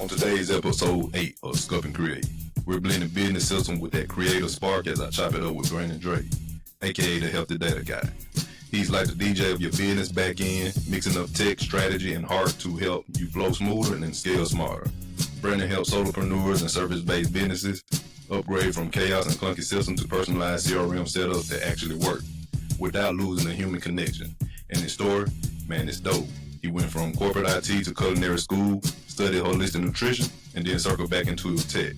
On today's episode 8 of Sculpt N Create, we're blending business system with that creative spark as I chop it up with Brandon Drake, aka the Healthy Data Guy. He's like the DJ of your business back end, mixing up tech, strategy, and heart to help you flow smoother and scale smarter. Brandon helps solopreneurs and service-based businesses upgrade from chaos and clunky systems to personalized CRM setups that actually work without losing the human connection. And his story, man, it's dope. He went from corporate IT to culinary school, studied holistic nutrition, and then circled back into tech,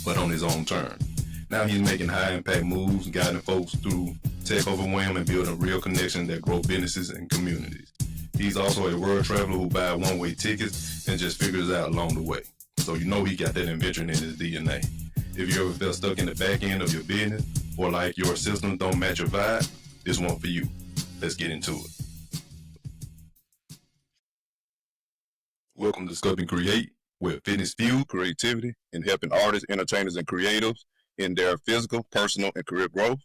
but on his own terms. Now he's making high-impact moves, guiding folks through tech overwhelm and building real connections that grow businesses and communities. He's also a world traveler who buys one-way tickets and just figures it out along the way. So you know he got that invention in his DNA. If you ever felt stuck in the back end of your business, or like your systems don't match your vibe, this one for you. Let's get into it. Welcome to Sculpt N Create, where fitness fuels creativity and helping artists, entertainers, and creatives in their physical, personal, and career growth.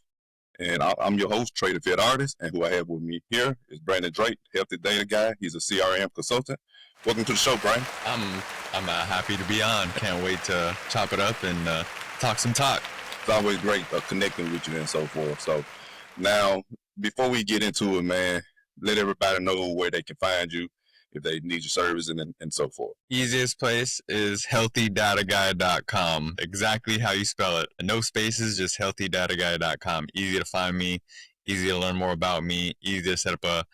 And I'm your host, Trea Da Fit Artist, and who I have with me here is Brandon Drake, Healthy Data Guy. He's a CRM Consultant. Welcome to the show, Brian. I'm happy to be on. Can't wait to chop it up and talk some talk. It's always great connecting with you and so forth. So now, before we get into it, man, let everybody know where they can find you if they need your service and so forth. Easiest place is healthydataguy.com. Exactly how you spell it. No spaces, just healthydataguy.com. Easy to find me, easy to learn more about me, easy to set up a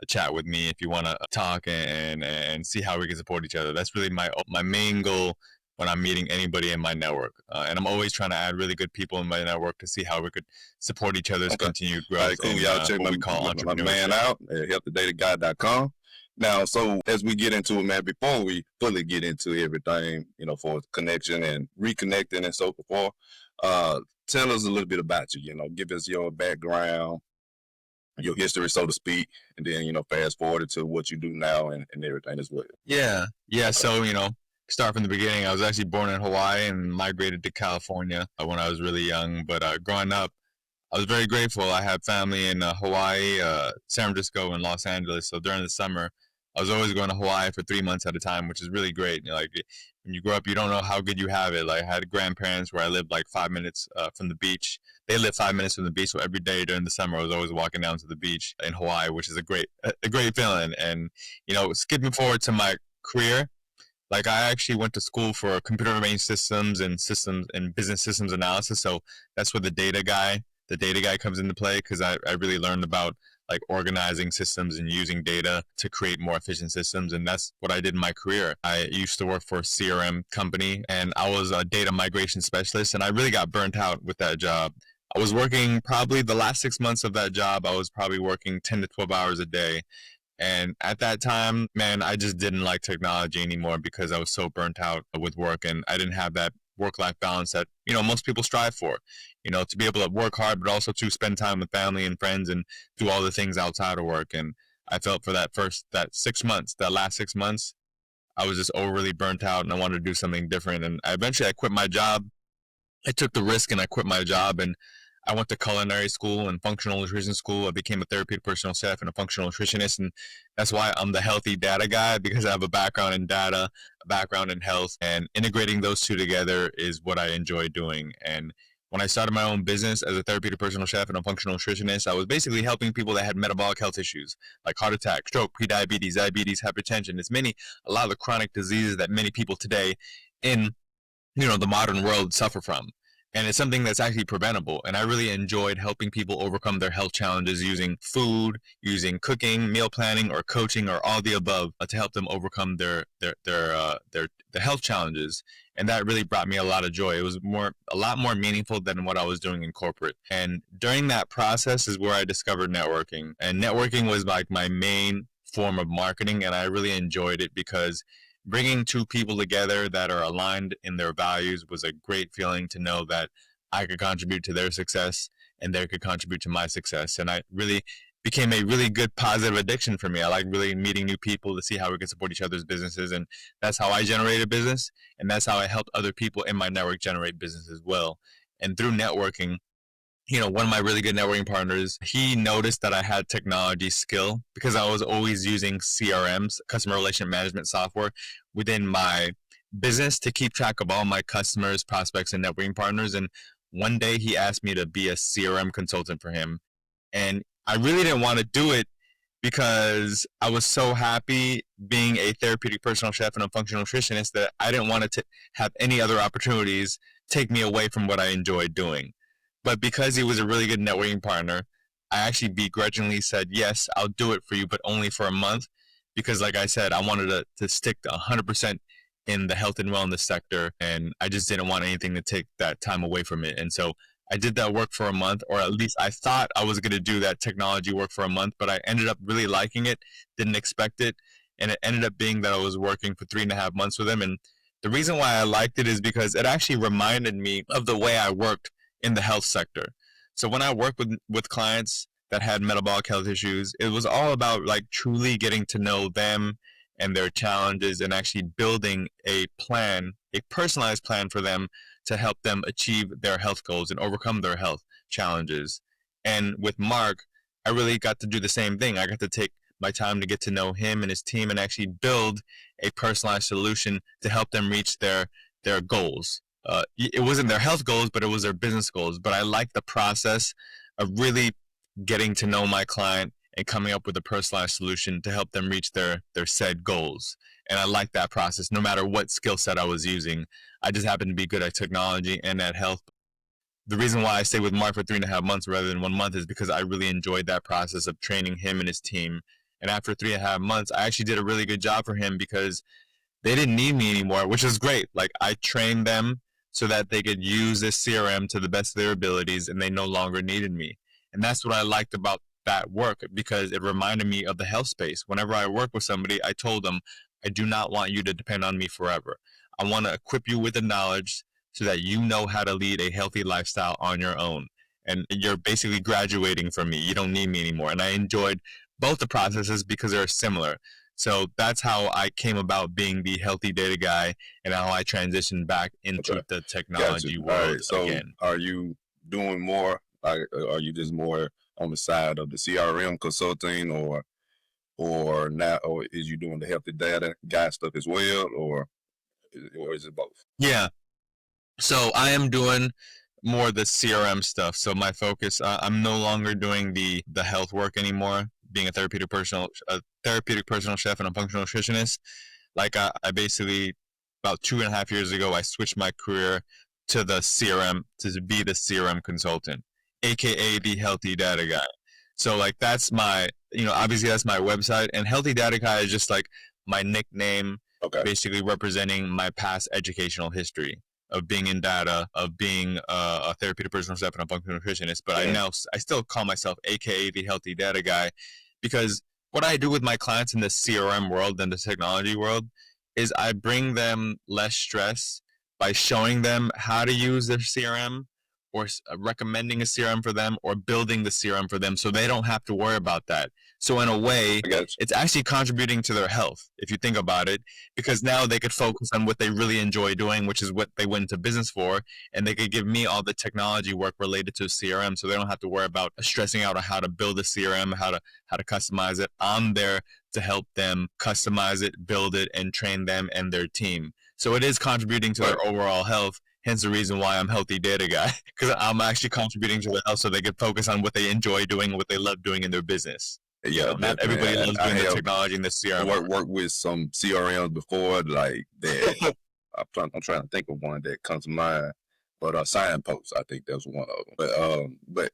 chat with me if you want to talk and see how we can support each other. That's really my main goal when I'm meeting anybody in my network. And I'm always trying to add really good people in my network to see how we could support each other's continued growth. All right, cool. Y'all check my man out at healthydataguy.com. Now, so as we get into it, man, before we fully get into everything, for connection and reconnecting and so forth, tell us a little bit about you, give us your background, your history, so to speak, and then, fast forward it to what you do now and everything as well. Yeah. So, start from the beginning. I was actually born in Hawaii and migrated to California when I was really young. But growing up, I was very grateful. I had family in Hawaii, San Francisco, and Los Angeles. So during the summer, I was always going to Hawaii for 3 months at a time, which is really great. Like when you grow up, you don't know how good you have it. Like I had grandparents where I lived like 5 minutes from the beach. They lived 5 minutes from the beach, so every day during the summer, I was always walking down to the beach in Hawaii, which is a great feeling. And skipping forward to my career, like I actually went to school for computer-based systems and business systems analysis. So that's where the data guy comes into play, because I really learned about like organizing systems and using data to create more efficient systems. And that's what I did in my career. I used to work for a CRM company and I was a data migration specialist, and I really got burnt out with that job. I was working probably the last 6 months of that job. I was probably working 10 to 12 hours a day. And at that time, man, I just didn't like technology anymore because I was so burnt out with work, and I didn't have that work-life balance that, most people strive for, to be able to work hard, but also to spend time with family and friends and do all the things outside of work. And I felt for that last 6 months, I was just overly burnt out and I wanted to do something different. And I quit my job. I took the risk and I quit my job, and I went to culinary school and functional nutrition school. I became a therapeutic personal chef and a functional nutritionist. And that's why I'm the Healthy Data Guy, because I have a background in data, a background in health, and integrating those two together is what I enjoy doing. And when I started my own business as a therapeutic personal chef and a functional nutritionist, I was basically helping people that had metabolic health issues like heart attack, stroke, prediabetes, diabetes, hypertension. A lot of the chronic diseases that many people today in, the modern world suffer from. And it's something that's actually preventable. And I really enjoyed helping people overcome their health challenges using food, using cooking, meal planning, or coaching, or all the above to help them overcome their health challenges. And that really brought me a lot of joy. It was a lot more meaningful than what I was doing in corporate. And during that process is where I discovered networking. And networking was like my main form of marketing. And I really enjoyed it because bringing two people together that are aligned in their values was a great feeling, to know that I could contribute to their success and they could contribute to my success. And I really became a really good positive addiction for me. I like really meeting new people to see how we can support each other's businesses. And that's how I generated business. And that's how I helped other people in my network generate business as well. And through networking, one of my really good networking partners, he noticed that I had technology skill because I was always using CRMs, customer relationship management software, within my business to keep track of all my customers, prospects, and networking partners. And one day he asked me to be a CRM consultant for him. And I really didn't want to do it because I was so happy being a therapeutic personal chef and a functional nutritionist that I didn't want to have any other opportunities take me away from what I enjoyed doing. But because he was a really good networking partner, I actually begrudgingly said, yes, I'll do it for you, but only for a month. Because like I said, I wanted to stick to 100% in the health and wellness sector. And I just didn't want anything to take that time away from it. And so I did that work for a month, or at least I thought I was going to do that technology work for a month, but I ended up really liking it, didn't expect it. And it ended up being that I was working for 3.5 months with him. And the reason why I liked it is because it actually reminded me of the way I worked in the health sector. So when I worked with clients that had metabolic health issues, it was all about like truly getting to know them and their challenges and actually building a plan, a personalized plan for them to help them achieve their health goals and overcome their health challenges. And with Mark, I really got to do the same thing. I got to take my time to get to know him and his team and actually build a personalized solution to help them reach their goals. It wasn't their health goals, but it was their business goals. But I like the process of really getting to know my client and coming up with a personalized solution to help them reach their said goals. And I like that process, no matter what skill set I was using. I just happened to be good at technology and at health. The reason why I stayed with Mark for 3.5 months rather than 1 month is because I really enjoyed that process of training him and his team. And after 3.5 months, I actually did a really good job for him because they didn't need me anymore, which was great. Like I trained them so that they could use this CRM to the best of their abilities and they no longer needed me. And that's what I liked about that work, because it reminded me of the health space. Whenever I work with somebody, I told them, I do not want you to depend on me forever. I want to equip you with the knowledge so that you know how to lead a healthy lifestyle on your own. And you're basically graduating from me. You don't need me anymore. And I enjoyed both the processes because they're similar. So that's how I came about being the healthy data guy and how I transitioned back into the technology world So again. Are you doing more? Are you just more on the side of the CRM consulting, or now, or is you doing the healthy data guy stuff as well, or is it both? Yeah. So I am doing more the CRM stuff. So my focus, I'm no longer doing the health work anymore. Being a therapeutic personal chef and a functional nutritionist, like I basically about 2.5 years ago, I switched my career to the CRM to be the CRM consultant, aka the healthy data guy. So like that's my, obviously that's my website, and healthy data guy is just like my nickname, basically representing my past educational history of being in data, of being a therapeutic personal chef and a functional nutritionist. But I still call myself AKA the healthy data guy, because what I do with my clients in the CRM world and the technology world is I bring them less stress by showing them how to use their CRM, or recommending a CRM for them, or building the CRM for them so they don't have to worry about that. So in a way, it's actually contributing to their health, if you think about it, because now they could focus on what they really enjoy doing, which is what they went into business for, and they could give me all the technology work related to CRM, so they don't have to worry about stressing out on how to build a CRM, how to customize it. I'm there to help them customize it, build it, and train them and their team. So it is contributing to their overall health. Hence the reason why I'm healthy data guy, because I'm actually contributing to their health so they can focus on what they enjoy doing and what they love doing in their business. Yeah, not everybody loves doing the technology and the CRM. Work with some CRMs before, like that. I'm trying to think of one that comes to mind, but Signpost, I think that's one of them. But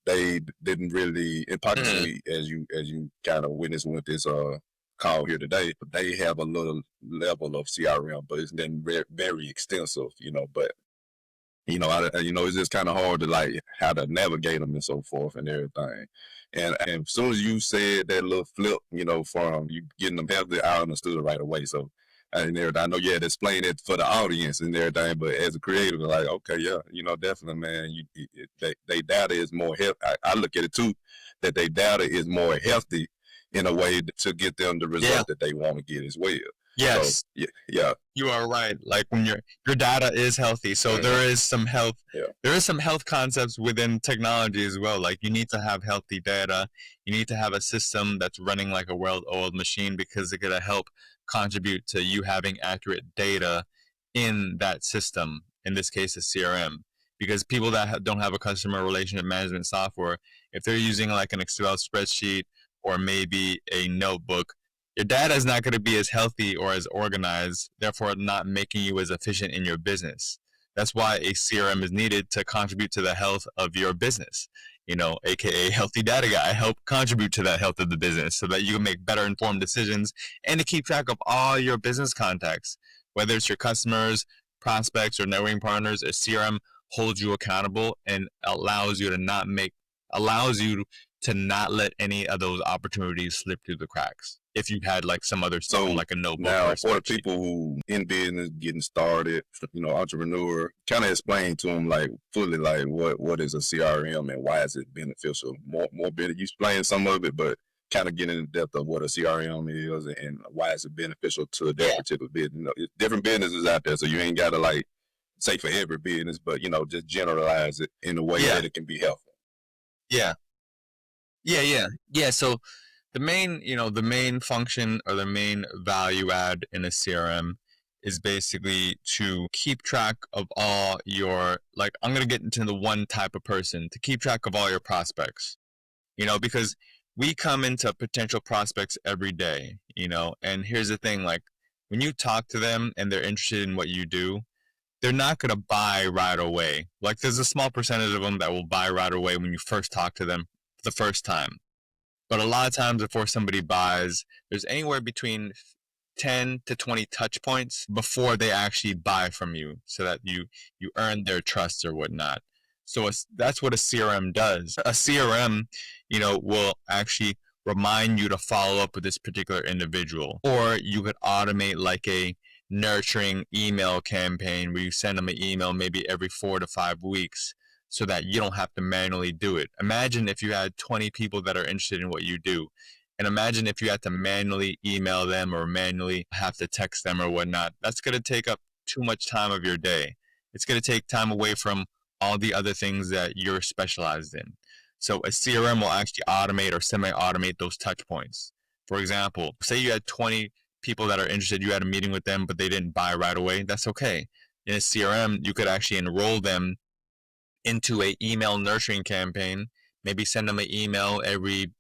they didn't really, in Pakistan, as you kind of witnessed with this call here today, they have a little level of CRM, but it's then very extensive, But it's just kind of hard to like how to navigate them and so forth and everything. And as soon as you said that little flip, from you getting them healthy, I understood it right away. So and everything, I know you had to explain it for the audience and everything, but as a creator, like, okay, yeah, definitely, man, they data is more healthy. I look at it too, that they data is more healthy in a way to get them the result that they want to get as well. Yes. So, yeah. You are right. Like when your data is healthy, so there is some health. Yeah. There is some health concepts within technology as well. Like you need to have healthy data. You need to have a system that's running like a well-oiled machine, because it's gonna help contribute to you having accurate data in that system, in this case, a CRM. Because people that don't have a customer relationship management software, if they're using like an Excel spreadsheet or maybe a notebook, your data is not going to be as healthy or as organized, therefore not making you as efficient in your business. That's why a CRM is needed to contribute to the health of your business. AKA healthy data guy, help contribute to that health of the business so that you can make better informed decisions and to keep track of all your business contacts, whether it's your customers, prospects, or networking partners. A CRM holds you accountable and allows you to not let any of those opportunities slip through the cracks. If you had like some other system, like a notebook. Now, or for the people who in business, getting started, entrepreneur, kind of explain to them like fully like what is a CRM and why is it beneficial? More better. You explain some of it, but kind of get in depth of what a CRM is and why is it beneficial to that particular business. Different businesses out there, so you ain't got to like say for every business, but just generalize it in a way that it can be helpful. Yeah. So the main function or the main value add in a CRM is basically to keep track of all your, like, I'm going to get into the one type of person, to keep track of all your prospects, because we come into potential prospects every day, and here's the thing, like, when you talk to them and they're interested in what you do, they're not going to buy right away. Like, there's a small percentage of them that will buy right away when you first talk to them the first time. But a lot of times before somebody buys, there's anywhere between 10 to 20 touch points before they actually buy from you, so that you earn their trust or whatnot. So that's what a CRM does. A CRM, will actually remind you to follow up with this particular individual. Or you could automate like a nurturing email campaign where you send them an email maybe every 4 to 5 weeks so that you don't have to manually do it. Imagine if you had 20 people that are interested in what you do. And imagine if you had to manually email them or manually have to text them or whatnot. That's going to take up too much time of your day. It's going to take time away from all the other things that you're specialized in. So a CRM will actually automate or semi-automate those touch points. For example, say you had 20 people that are interested, you had a meeting with them, but they didn't buy right away. That's okay. In a CRM, you could actually enroll them into a email nurturing campaign, maybe send them an email every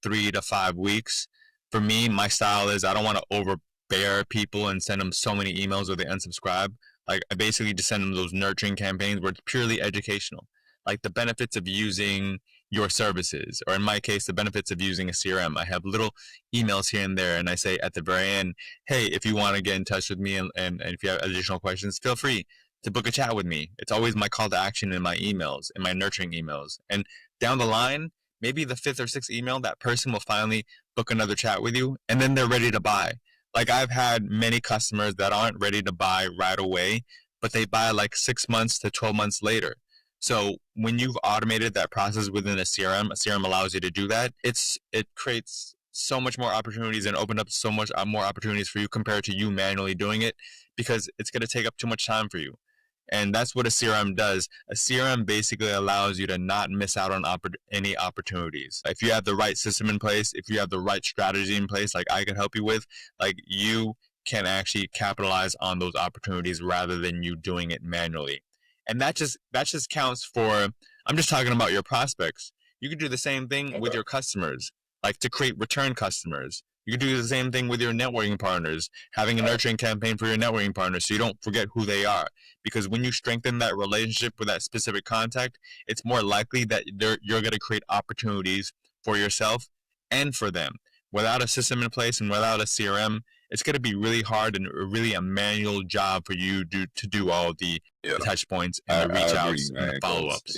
3 to 5 weeks. For me, my style is I don't want to overbear people and send them so many emails or they unsubscribe. Like, I basically just send them those nurturing campaigns where it's purely educational, like the benefits of using your services, or in my case, the benefits of using a CRM. I have little emails here and there, and I say at the very end, hey, if you want to get in touch with me and if you have additional questions, feel free to book a chat with me. It's always my call to action in my emails, in my nurturing emails. And down the line, maybe the 5th or 6th email, that person will finally book another chat with you, and then they're ready to buy. Like, I've had many customers that aren't ready to buy right away, but they buy like 6 months to 12 months later. So when you've automated that process within a CRM allows you to do that. It creates so much more opportunities and open up so much more opportunities for you compared to you manually doing it, because it's going to take up too much time for you. And that's what a CRM does. A CRM basically allows you to not miss out on any opportunities. If you have the right system in place, if you have the right strategy in place, like I can help you with, like, you can actually capitalize on those opportunities rather than you doing it manually. And that just counts for, I'm just talking about your prospects. You can do the same thing with your customers, like to create return customers. You can do the same thing with your networking partners, having a nurturing campaign for your networking partners so you don't forget who they are. Because when you strengthen that relationship with that specific contact, it's more likely that you're going to create opportunities for yourself and for them. Without a system in place and without a CRM, it's going to be really hard and really a manual job for you to do all the touch points and the reach outs and the follow-ups.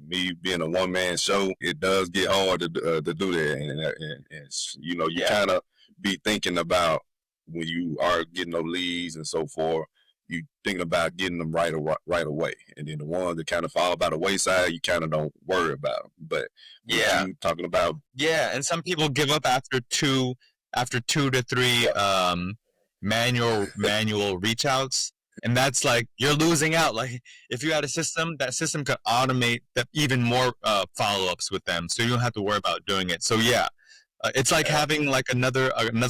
Me being a one-man show, it does get hard to do that. And you kind of be thinking about when you are getting those leads and so forth, you thinking about getting them right away. And then the ones that kind of fall by the wayside, you kind of don't worry about. But you talking about... Yeah, and some people give up after two to three manual reach outs. And that's like, you're losing out. Like, if you had a system, that system could automate even more follow-ups with them, so you don't have to worry about doing it. So it's like having like another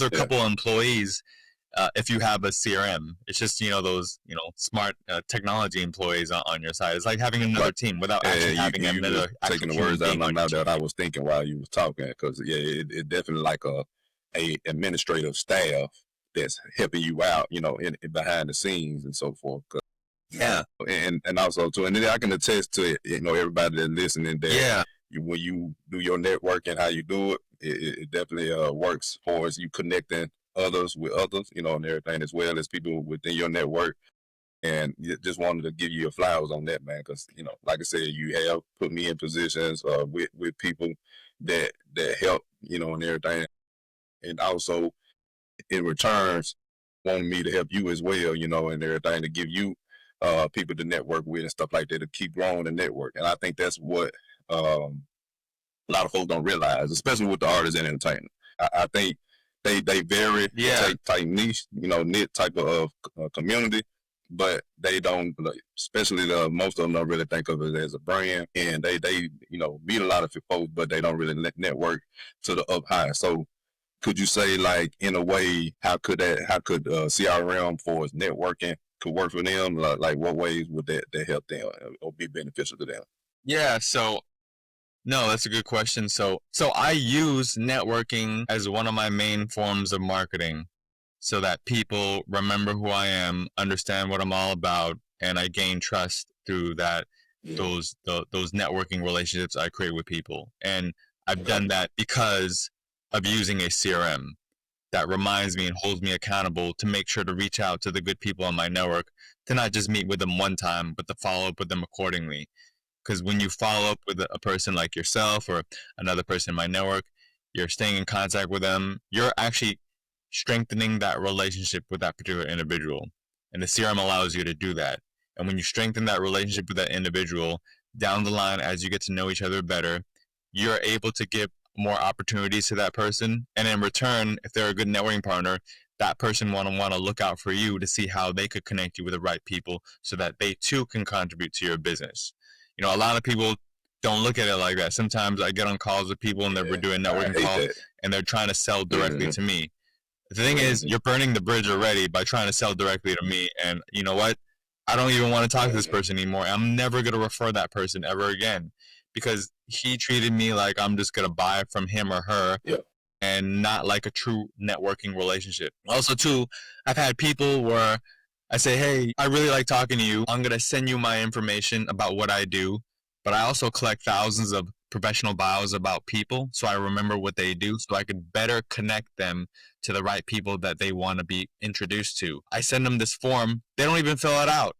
couple of employees. if you have a CRM. It's just, those, smart technology employees on your side. It's like having another team without actually having you another taking the words out of my mouth that I was thinking while you was talking, because it definitely like a administrative staff that's helping you out, in behind the scenes and so forth. Yeah. And also too, and then I can attest to it, everybody that's listening, that when you do your networking, how you do it, it definitely works for us. You connecting others with others, and everything, as well as people within your network. And just wanted to give you your flowers on that, man, because, like I said, you have put me in positions with people that help, and everything. And also, in returns, wanting me to help you as well, and everything, to give you people to network with and stuff like that, to keep growing the network. And I think that's what a lot of folks don't realize, especially with the artists and entertainment. I think they very tight niche, knit type of community, but they don't, especially most of them don't really think of it as a brand, and they meet a lot of folks, but they don't really network to the up high. So could you say, like, in a way, how could CRM for networking could work for them? Like what ways would that help them or be beneficial to them? Yeah, so no, that's a good question. So I use networking as one of my main forms of marketing, so that people remember who I am, understand what I'm all about, and I gain trust through that. Those networking relationships I create with people. And I've done that because of using a CRM that reminds me and holds me accountable to make sure to reach out to the good people on my network, to not just meet with them one time, but to follow up with them accordingly. Because when you follow up with a person like yourself or another person in my network, you're staying in contact with them, you're actually strengthening that relationship with that particular individual. And the CRM allows you to do that. And when you strengthen that relationship with that individual, down the line, as you get to know each other better, you're able to give more opportunities to that person. And in return, if they're a good networking partner, that person want to look out for you to see how they could connect you with the right people so that they too can contribute to your business. A lot of people don't look at it like that. Sometimes I get on calls with people and we're doing networking calls and they're trying to sell directly to me. The thing is, you're burning the bridge already by trying to sell directly to me. And you know what? I don't even want to talk to this person anymore. I'm never going to refer that person ever again, because he treated me like I'm just going to buy from him or her, and not like a true networking relationship. Also, too, I've had people where I say, hey, I really like talking to you. I'm going to send you my information about what I do, but I also collect thousands of professional bios about people, so I remember what they do, so I could better connect them to the right people that they want to be introduced to. I send them this form. They don't even fill it out.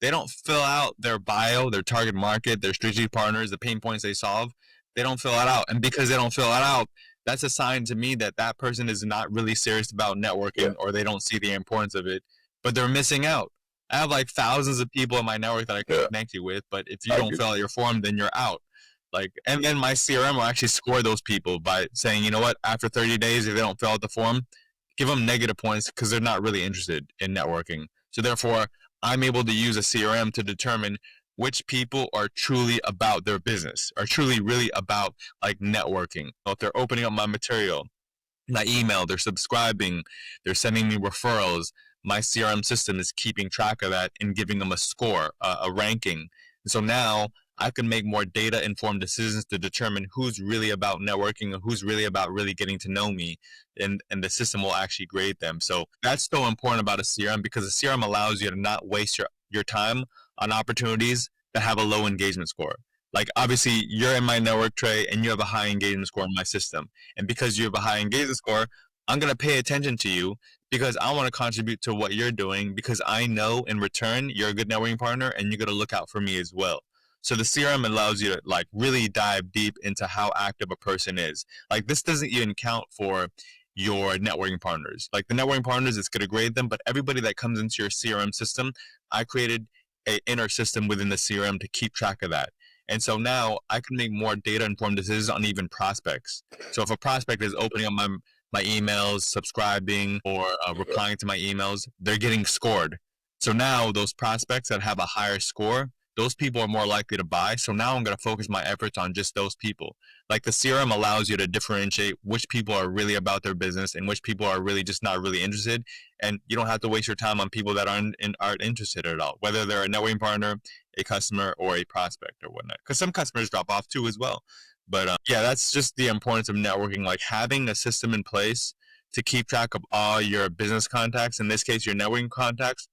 They don't fill out their bio, their target market, their strategic partners, the pain points they solve. They don't fill it out. And because they don't fill it out, that's a sign to me that that person is not really serious about networking, or they don't see the importance of it, but they're missing out. I have like thousands of people in my network that I can connect you with, but if you don't fill out your form, then you're out. And then my CRM will actually score those people by saying, you know what, after 30 days, if they don't fill out the form, give them negative points because they're not really interested in networking. So therefore, I'm able to use a CRM to determine which people are truly about their business, are truly really about like networking. So if they're opening up my material, my email, they're subscribing, they're sending me referrals, my CRM system is keeping track of that and giving them a score, a ranking. And so now I can make more data-informed decisions to determine who's really about networking and who's really about really getting to know me, and the system will actually grade them. So that's so important about a CRM, because a CRM allows you to not waste your time on opportunities that have a low engagement score. Like, obviously, you're in my network, Trey, and you have a high engagement score in my system. And because you have a high engagement score, I'm going to pay attention to you because I want to contribute to what you're doing, because I know in return you're a good networking partner and you're going to look out for me as well. So the CRM allows you to like really dive deep into how active a person is. Like, this doesn't even count for your networking partners. Like, the networking partners, it's going to grade them, but everybody that comes into your CRM system, I created an inner system within the CRM to keep track of that. And so now I can make more data-informed decisions on even prospects. So if a prospect is opening up my emails, subscribing, or replying to my emails, they're getting scored. So now those prospects that have a higher score, those people are more likely to buy. So now I'm going to focus my efforts on just those people. Like the CRM allows you to differentiate which people are really about their business and which people are really just not really interested. And you don't have to waste your time on people that aren't interested at all, whether they're a networking partner, a customer, or a prospect or whatnot. Because some customers drop off too as well. But yeah, that's just the importance of networking, like having a system in place to keep track of all your business contacts. In this case, your networking contacts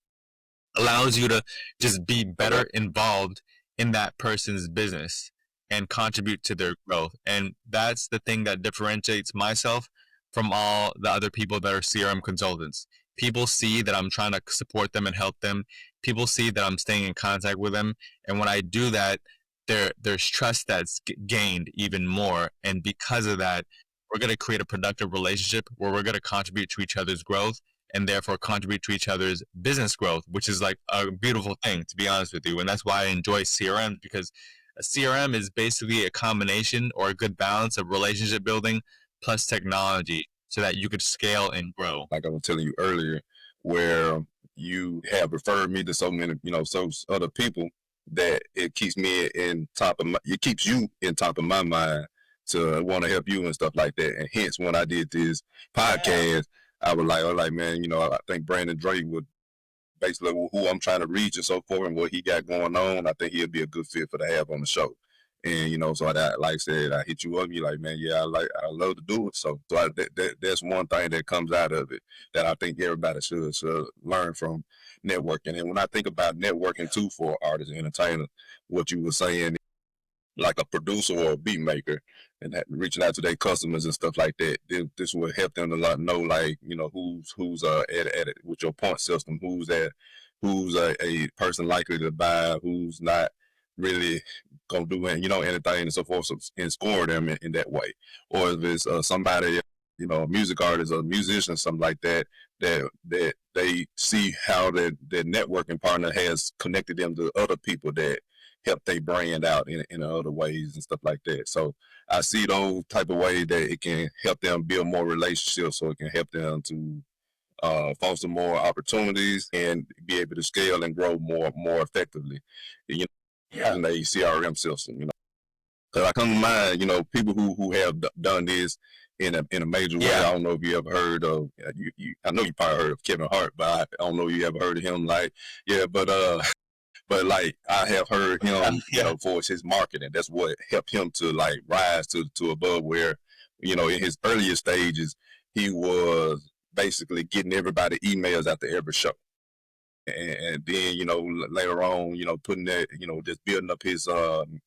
allows you to just be better involved in that person's business and contribute to their growth. And that's the thing that differentiates myself from all the other people that are CRM consultants. People see that I'm trying to support them and help them. People see that I'm staying in contact with them. And when I do that, there's trust that's gained even more. And because of that, we're going to create a productive relationship where we're going to contribute to each other's growth and therefore contribute to each other's business growth, which is like a beautiful thing, to be honest with you. And that's why I enjoy CRM, because a CRM is basically a combination or a good balance of relationship building plus technology so that you could scale and grow. Like I was telling you earlier, where you have referred me to so many, so other people that it keeps me it keeps you in top of my mind to want to help you and stuff like that. And hence, when I did this podcast, I was like, man, I think Brandon Drake would basically who I'm trying to reach and so forth and what he got going on. I think he'll be a good fit for to have on the show. And, so like I said, I hit you up. You're like, man, yeah, I love to do it. So that's one thing that comes out of it that I think everybody should learn from networking. And when I think about networking too for artists and entertainers, what you were saying, like a producer or a beat maker, and reaching out to their customers and stuff like that. This will help them a lot know, like, who's at it with your point system, who's a person likely to buy, who's not really gonna do anything and so forth, and score them in that way. Or if it's somebody, a music artist or a musician, something like that they see how their networking partner has connected them to other people that help they brand out in other ways and stuff like that. So I see those type of ways that it can help them build more relationships, so it can help them to foster more opportunities and be able to scale and grow more effectively. In a CRM system, Because I come to mind, people who have done this in a major way. I don't know if you ever heard of I know you probably heard of Kevin Hart, but I don't know if you ever heard of him. But like I have heard him, for his marketing. That's what helped him to like rise to above where, in his earlier stages, he was basically getting everybody emails after every show. And then, later on, putting that, just building up his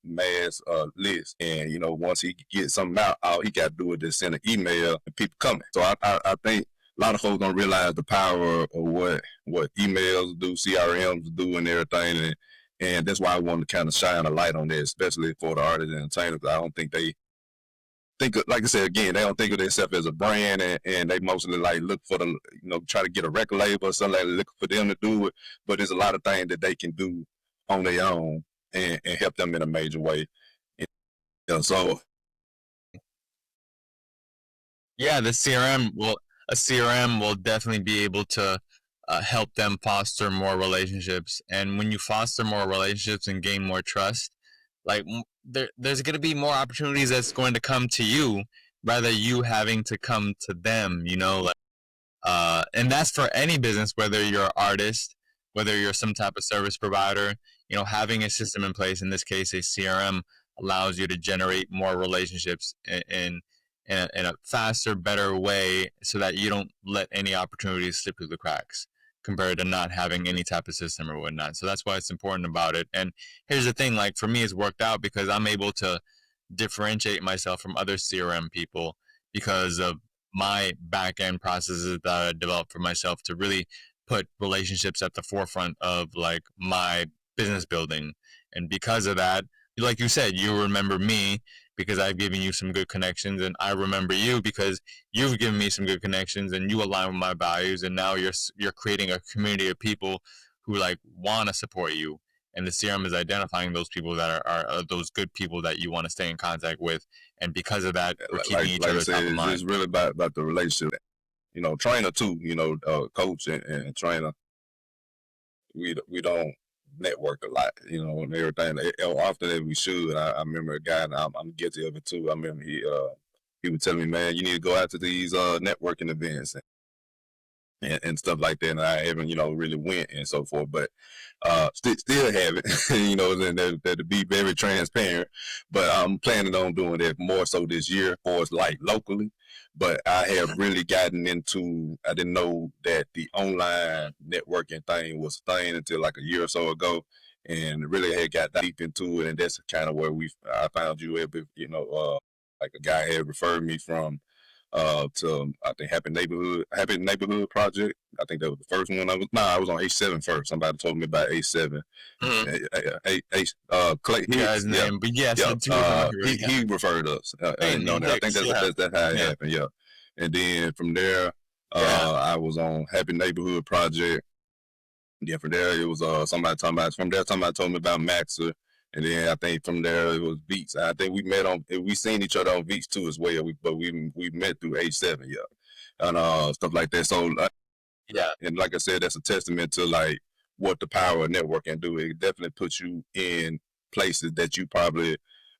mass list. And, once he gets something out, all he got to do is just send an email and people coming. So I think a lot of folks don't realize the power of what emails do, CRMs do, and everything. And that's why I want to kind of shine a light on that, especially for the artists and entertainers. I don't think they think, like I said again, they don't think of themselves as a brand, and they mostly like look for the, try to get a record label or something, like look for them to do it. But there's a lot of things that they can do on their own and help them in a major way. So yeah, a CRM will definitely be able to help them foster more relationships. And when you foster more relationships and gain more trust, like there's going to be more opportunities that's going to come to you rather you having to come to them, and that's for any business, whether you're an artist, whether you're some type of service provider, having a system in place, in this case, a CRM, allows you to generate more relationships in a faster, better way so that you don't let any opportunities slip through the cracks compared to not having any type of system or whatnot. So that's why it's important about it. And here's the thing, like for me, it's worked out because I'm able to differentiate myself from other CRM people because of my back end processes that I developed for myself to really put relationships at the forefront of like my business building. And because of that, like you said, you remember me because I've given you some good connections, and I remember you because you've given me some good connections and you align with my values, and now you're creating a community of people who like want to support you, and the CRM is identifying those people that are those good people that you want to stay in contact with, and because of that, we're keeping each other top of mind. It's really about the relationship. Trainer too, coach and trainer, we don't network a lot, and everything. Often as we should. I remember a guy, and I'm guilty of it too. I remember he would tell me, man, you need to go out to these networking events and stuff like that. And I haven't, really went and so forth, but still haven't, and to be very transparent. But I'm planning on doing that more so this year, for us like locally. But I have really gotten into, I didn't know that the online networking thing was a thing until like a year or so ago, and really had got deep into it. And that's kind of where I found you, like a guy had referred me from to, I think, Happy Neighborhood Project. I think that was the first one. I was on H7 first. Somebody told me about H7. Clay, guy's name, but yes, he referred us. I think that's how it happened. Yeah, and then from there, I was on Happy Neighborhood Project. Yeah, from there it was somebody told me about Maxer. And then I think from there it was Beats. I think we seen each other on Beats too as well. But we met through H7, and stuff like that. So and like I said, that's a testament to like what the power of networking do. It definitely puts you in places that you probably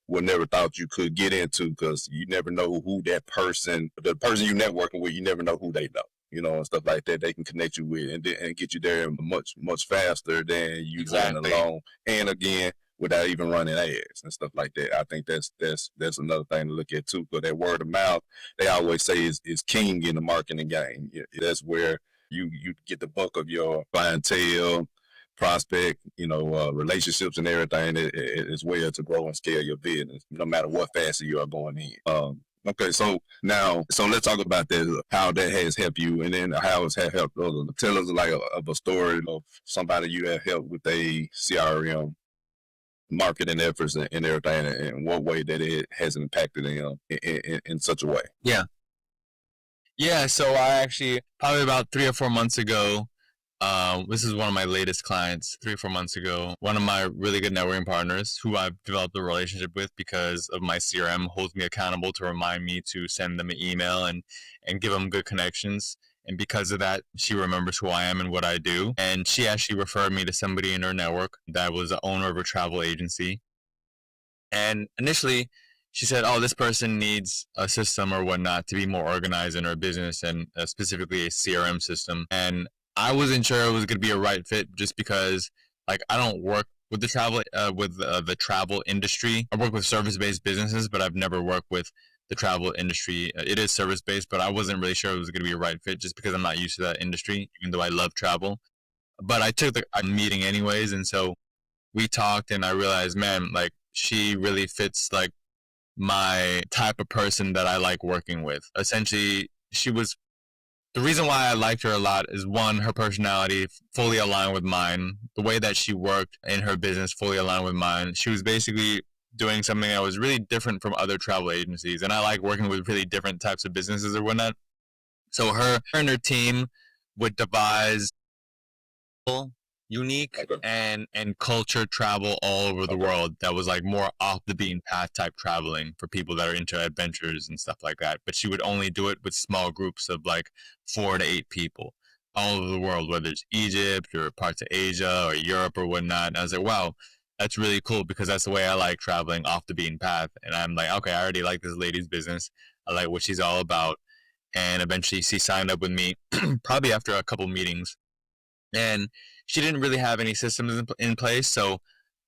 would never thought you could get into, because you never know who the person you networking with, you never know who they know. And stuff like that, they can connect you with and get you there much, much faster than you going along. And again, without even running ads and stuff like that. I think that's another thing to look at too. But that word of mouth, they always say is king in the marketing game. That's where you get the bulk of your clientele, prospect, relationships and everything as well to grow and scale your business, no matter what facet you are going in. Okay, so let's talk about that, how that has helped you, and then how it's helped others. Tell us like of a story of somebody you have helped with a CRM marketing efforts and everything, and what way that it has impacted them in such a way. Yeah. So I actually, probably about 3 or 4 months ago, this is one of my latest clients. 3 or 4 months ago, one of my really good networking partners who I've developed a relationship with because of my CRM holds me accountable to remind me to send them an email and give them good connections. And because of that, she remembers who I am and what I do. And she actually referred me to somebody in her network that was the owner of a travel agency. And initially, she said, oh, this person needs a system or whatnot to be more organized in her business, and specifically a CRM system. And I wasn't sure it was going to be a right fit just because, like, I don't work with the travel industry. I work with service-based businesses, but I've never worked with the travel industry. It is service-based, but I wasn't really sure it was going to be a right fit just because I'm not used to that industry, even though I love travel. But I took a meeting anyways, and so we talked, and I realized, man, like, she really fits, like, my type of person that I like working with. Essentially, the reason why I liked her a lot is, one, her personality fully aligned with mine. The way that she worked in her business fully aligned with mine. She was basically doing something that was really different from other travel agencies. And I like working with really different types of businesses or whatnot. So her and her team would devise unique and culture travel all over the world that was like more off the beaten path type traveling for people that are into adventures and stuff like that. But she would only do it with small groups of like 4 to 8 people all over the world, whether it's Egypt or parts of Asia or Europe or whatnot. And I was like, wow, that's really cool, because that's the way I like traveling off the beaten path. And I'm like, okay, I already like this lady's business. I like what she's all about. And eventually she signed up with me probably after a couple meetings. And she didn't really have any systems in place. So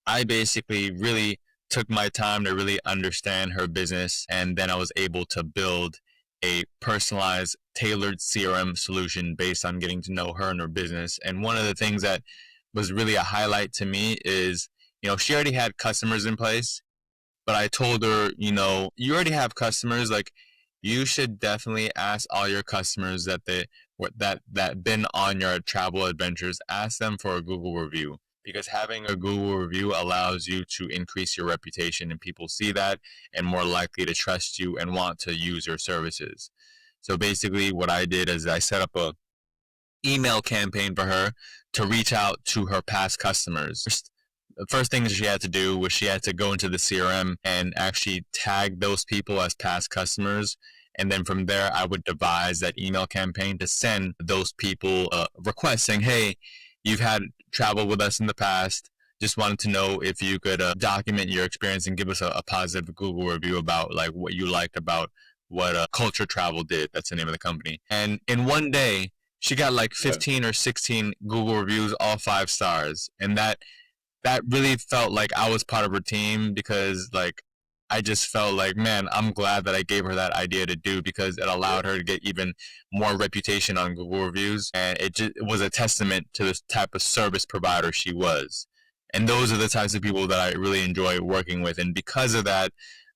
I basically really took my time to really understand her business. And then I was able to build a personalized, tailored CRM solution based on getting to know her and her business. And one of the things that was really a highlight to me is, she already had customers in place, but I told her, you already have customers, like, you should definitely ask all your customers that been on your travel adventures, ask them for a Google review, because having a Google review allows you to increase your reputation, and people see that and more likely to trust you and want to use your services. So basically what I did is I set up a email campaign for her to reach out to her past customers. The first thing she had to do was she had to go into the CRM and actually tag those people as past customers. And then from there, I would devise that email campaign to send those people a request saying, hey, you've had travel with us in the past. Just wanted to know if you could document your experience and give us a positive Google review about like what you liked about what Culture Travel did. That's the name of the company. And in one day, she got like 15 or 16 Google reviews, all 5 stars. And that really felt like I was part of her team, because like I just felt like, man, I'm glad that I gave her that idea to do, because it allowed her to get even more reputation on Google reviews. And it was a testament to the type of service provider she was. And those are the types of people that I really enjoy working with. And because of that,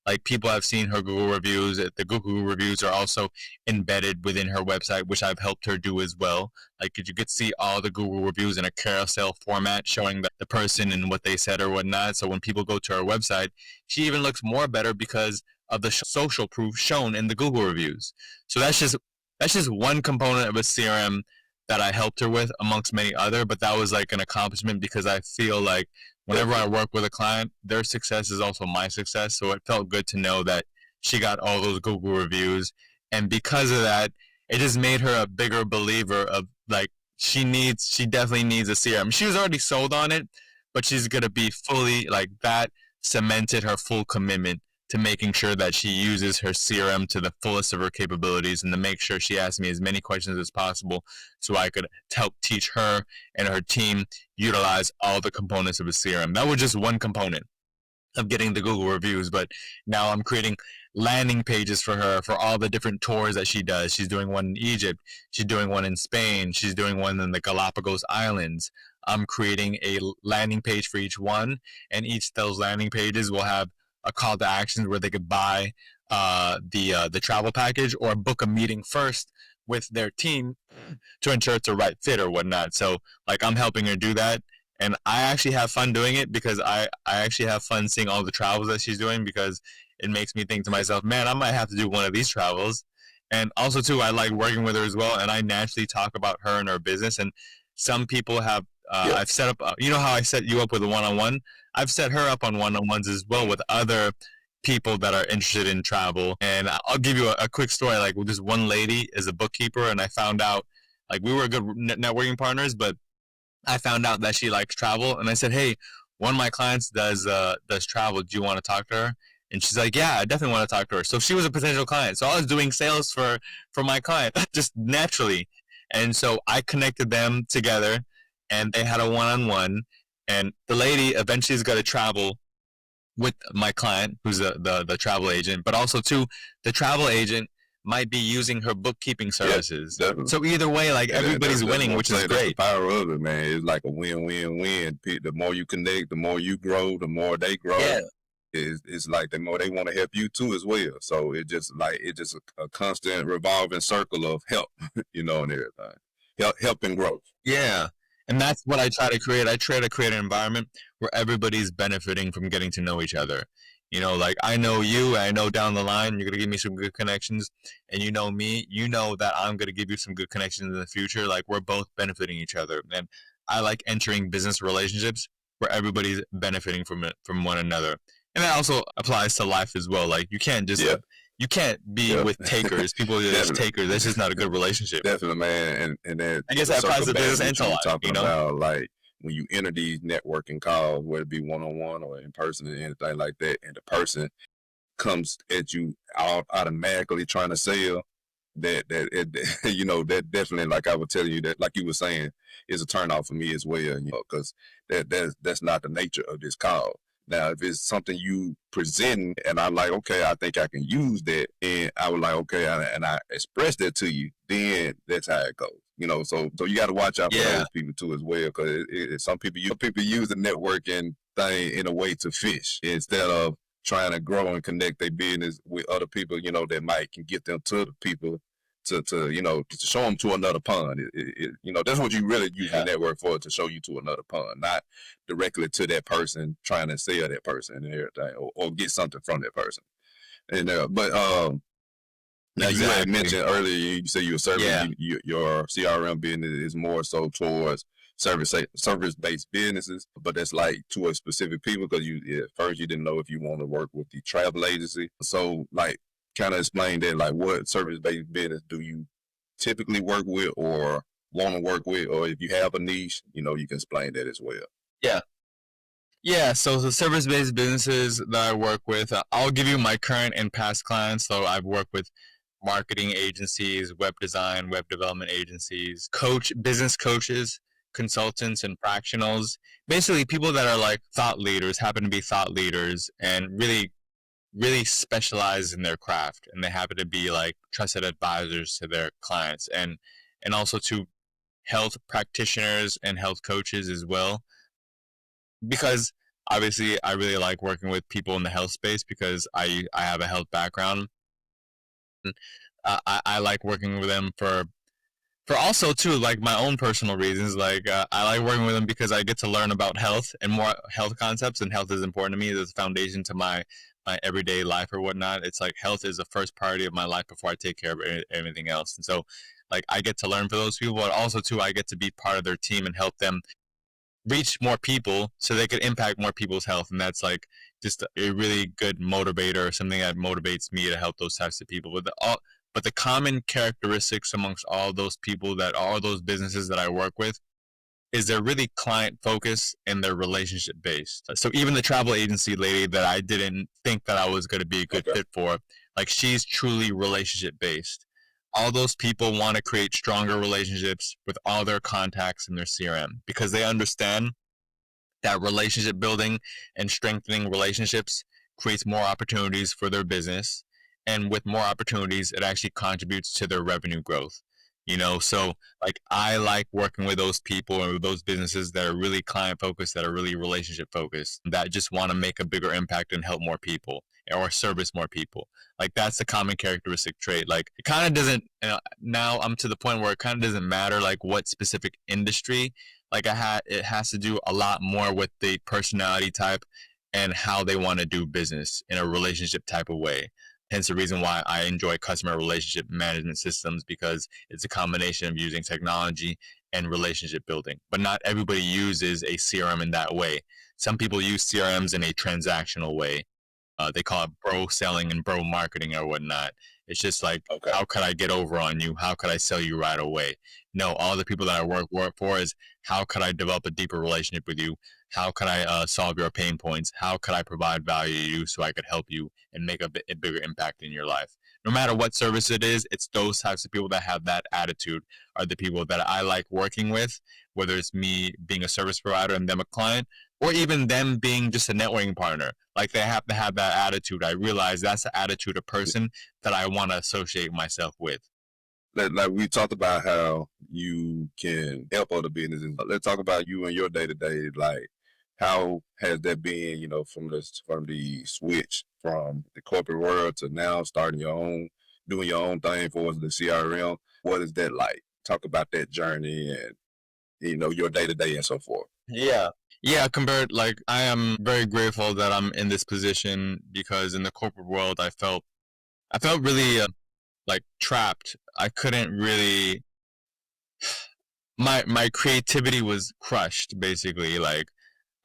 like, people have seen her Google reviews. The Google reviews are also embedded within her website, which I've helped her do as well. Like, you could see all the Google reviews in a carousel format showing the person and what they said or whatnot. So when people go to her website, she even looks more better because of the social proof shown in the Google reviews. So that's just one component of a CRM that I helped her with amongst many other, but that was like an accomplishment, because I feel like whenever I work with a client, their success is also my success. So it felt good to know that she got all those Google reviews. And because of that, it just made her a bigger believer of like, she definitely needs a CRM. She was already sold on it, but she's going to be fully like that, cemented her full commitment to making sure that she uses her CRM to the fullest of her capabilities, and to make sure she asks me as many questions as possible so I could help teach her and her team utilize all the components of a CRM. That was just one component of getting the Google reviews, but now I'm creating landing pages for her for all the different tours that she does. She's doing one in Egypt, she's doing one in Spain, she's doing one in the Galapagos Islands. I'm creating a landing page for each one, and each of those landing pages will have a call to action where they could buy the travel package or book a meeting first with their team to ensure it's a right fit or whatnot. So like, I'm helping her do that, and I actually have fun doing it, because I actually have fun seeing all the travels that she's doing, because it makes me think to myself, man, I might have to do one of these travels. And also too, I like working with her as well, and I naturally talk about her and her business. And some people have I've set up, you know how I set you up with a one-on-one? I've set her up on one-on-ones as well with other people that are interested in travel. And I'll give you a quick story. Like, with this one lady is a bookkeeper, and I found out, like, we were good networking partners, but I found out that she likes travel. And I said, hey, one of my clients does travel. Do you want to talk to her? And she's like, yeah, I definitely want to talk to her. So she was a potential client. So I was doing sales for my client just naturally. And so I connected them together, and they had a one-on-one. And the lady eventually is going to travel with my client, who's the travel agent, but also too, the travel agent might be using her bookkeeping services. Yeah, so either way, like, everybody's winning, which is great. The power of it, man. It's like a win-win-win. The more you connect, the more you grow, the more they grow. Yeah. It's like the more they want to help you too as well. So it's just a constant revolving circle of help, and everything. Help and growth. Yeah. And that's what I try to create. I try to create an environment where everybody's benefiting from getting to know each other. Like, I know you, I know down the line you're going to give me some good connections, and you know me, you know that I'm going to give you some good connections in the future. Like, we're both benefiting each other. And I like entering business relationships where everybody's benefiting from one another. And that also applies to life as well. Like, you can't just you can't be with takers. People are just takers. That's just not a good relationship. Definitely, man. And then I guess that applies to business and to life. Talking about, like, when you enter these networking calls, whether it be one-on-one or in person or anything like that, and the person comes at you automatically trying to sell, that definitely, like I was telling you, that, like you were saying, is a turnoff for me as well, because that's not the nature of this call. Now, if it's something you present and I'm like, okay, I think I can use that, and I was like, okay, and I express that to you, then that's how it goes. So you got to watch out for those people too as well, because some people use the networking thing in a way to fish instead of trying to grow and connect their business with other people, that might can get them to the people to show them to another pond. That's what you really use the network for, to show you to another pond, not directly to that person trying to sell that person and everything, or get something from that person. And now, you had mentioned earlier, you said you were serving your CRM business is more so towards service-based businesses, but that's like to a specific people, because at first you didn't know if you want to work with the travel agency. So, like, kind of explain that, like, what service-based business do you typically work with or want to work with, or if you have a niche, you can explain that as well. Yeah. Yeah, so the service-based businesses that I work with, I'll give you my current and past clients. So I've worked with marketing agencies, web design, web development agencies, business coaches, consultants, and fractionals. Basically, people that are like thought leaders, happen to be thought leaders, and really specialize in their craft, and they happen to be like trusted advisors to their clients, and also to health practitioners and health coaches as well, because obviously I really like working with people in the health space because I have a health background. I like working with them for also too like my own personal reasons. Like I like working with them because I get to learn about health and more health concepts, and health is important to me. It's a foundation to my everyday life or whatnot. It's like health is the first priority of my life before I take care of everything else. And so like I get to learn for those people, but also too I get to be part of their team and help them reach more people so they could impact more people's health. And that's like just a really good motivator, something that motivates me to help those types of people. But the common characteristics amongst all those people, that all those businesses that I work with, is they're really client focused and they're relationship based. So even the travel agency lady that I didn't think that I was going to be a good fit for, like she's truly relationship based. All those people want to create stronger relationships with all their contacts in their CRM because they understand that relationship building and strengthening relationships creates more opportunities for their business. And with more opportunities, it actually contributes to their revenue growth. So like I like working with those people and with those businesses that are really client focused, that are really relationship focused, that just want to make a bigger impact and help more people or service more people. Like that's the common characteristic trait. Like it kind of doesn't, now I'm to the point where it kind of doesn't matter like what specific industry. Like it has to do a lot more with the personality type and how they want to do business in a relationship type of way. Hence the reason why I enjoy customer relationship management systems, because it's a combination of using technology and relationship building. But not everybody uses a CRM in that way. Some people use CRMs in a transactional way. They call it bro selling and bro marketing or whatnot. It's just like, how could I get over on you? How could I sell you right away? No, all the people that I work for is how could I develop a deeper relationship with you? How could I solve your pain points? How could I provide value to you so I could help you and make a bigger impact in your life? No matter what service it is, it's those types of people that have that attitude are the people that I like working with, whether it's me being a service provider and them a client, or even them being just a networking partner. Like they have to have that attitude. I realize that's the attitude of person that I want to associate myself with. Like we talked about how you can help other businesses. Let's talk about you and your day to day. Like how has that been? From the switch from the corporate world to now starting your own, doing your own thing for the CRM. What is that like? Talk about that journey and your day to day and so forth. Yeah, compared, like I am very grateful that I'm in this position, because in the corporate world I felt really like trapped. I couldn't really, my creativity was crushed basically. Like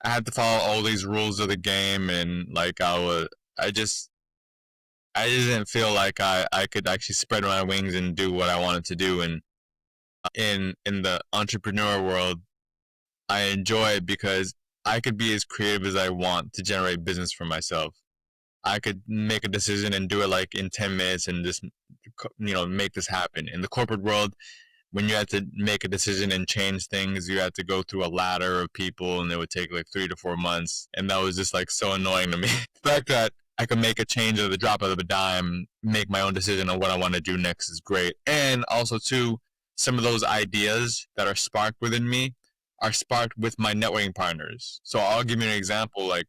I had to follow all these rules of the game, and like I just didn't feel like I could actually spread my wings and do what I wanted to do. And in the entrepreneur world, I enjoy it because I could be as creative as I want to generate business for myself. I could make a decision and do it like in 10 minutes and just, make this happen. In the corporate world, when you had to make a decision and change things, you had to go through a ladder of people, and it would take like 3 to 4 months. And that was just like so annoying to me. The fact that I could make a change at the drop of a dime, make my own decision on what I want to do next is great. And also too, some of those ideas that are sparked within me are sparked with my networking partners. So I'll give you an example. Like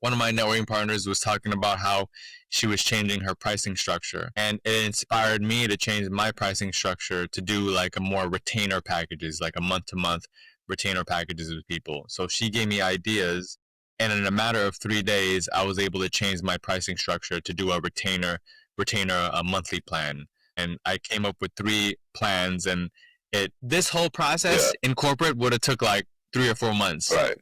one of my networking partners was talking about how she was changing her pricing structure, and it inspired me to change my pricing structure to do like a more retainer packages, like a month-to-month retainer packages with people. So she gave me ideas, and in a matter of 3 days, I was able to change my pricing structure to do a retainer a monthly plan. And I came up with 3 plans, and this whole process in corporate would have took like 3 or 4 months. Right.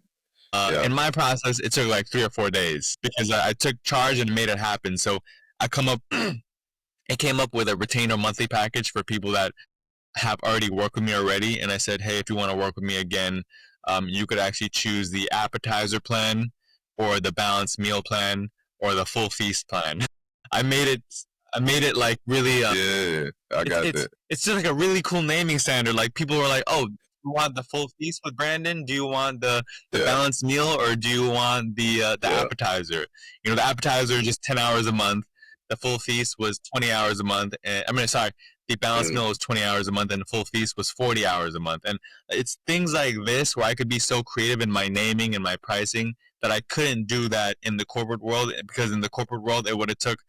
In my process, it took like 3 or 4 days because I took charge and made it happen. So I came up with a retainer monthly package for people that have already worked with me already. And I said, hey, if you want to work with me again, you could actually choose the appetizer plan or the balanced meal plan or the full feast plan. I made it. I made it like really. Yeah, I got that. It's just like a really cool naming standard. Like people were like, "Oh, do you want the full feast with Brandon? Do you want the balanced meal, or do you want the appetizer?" You know, the appetizer is just 10 hours a month. The full feast was 20 hours a month. And, the balanced meal was 20 hours a month, and the full feast was 40 hours a month. And it's things like this where I could be so creative in my naming and my pricing that I couldn't do that in the corporate world, because in the corporate world it would have took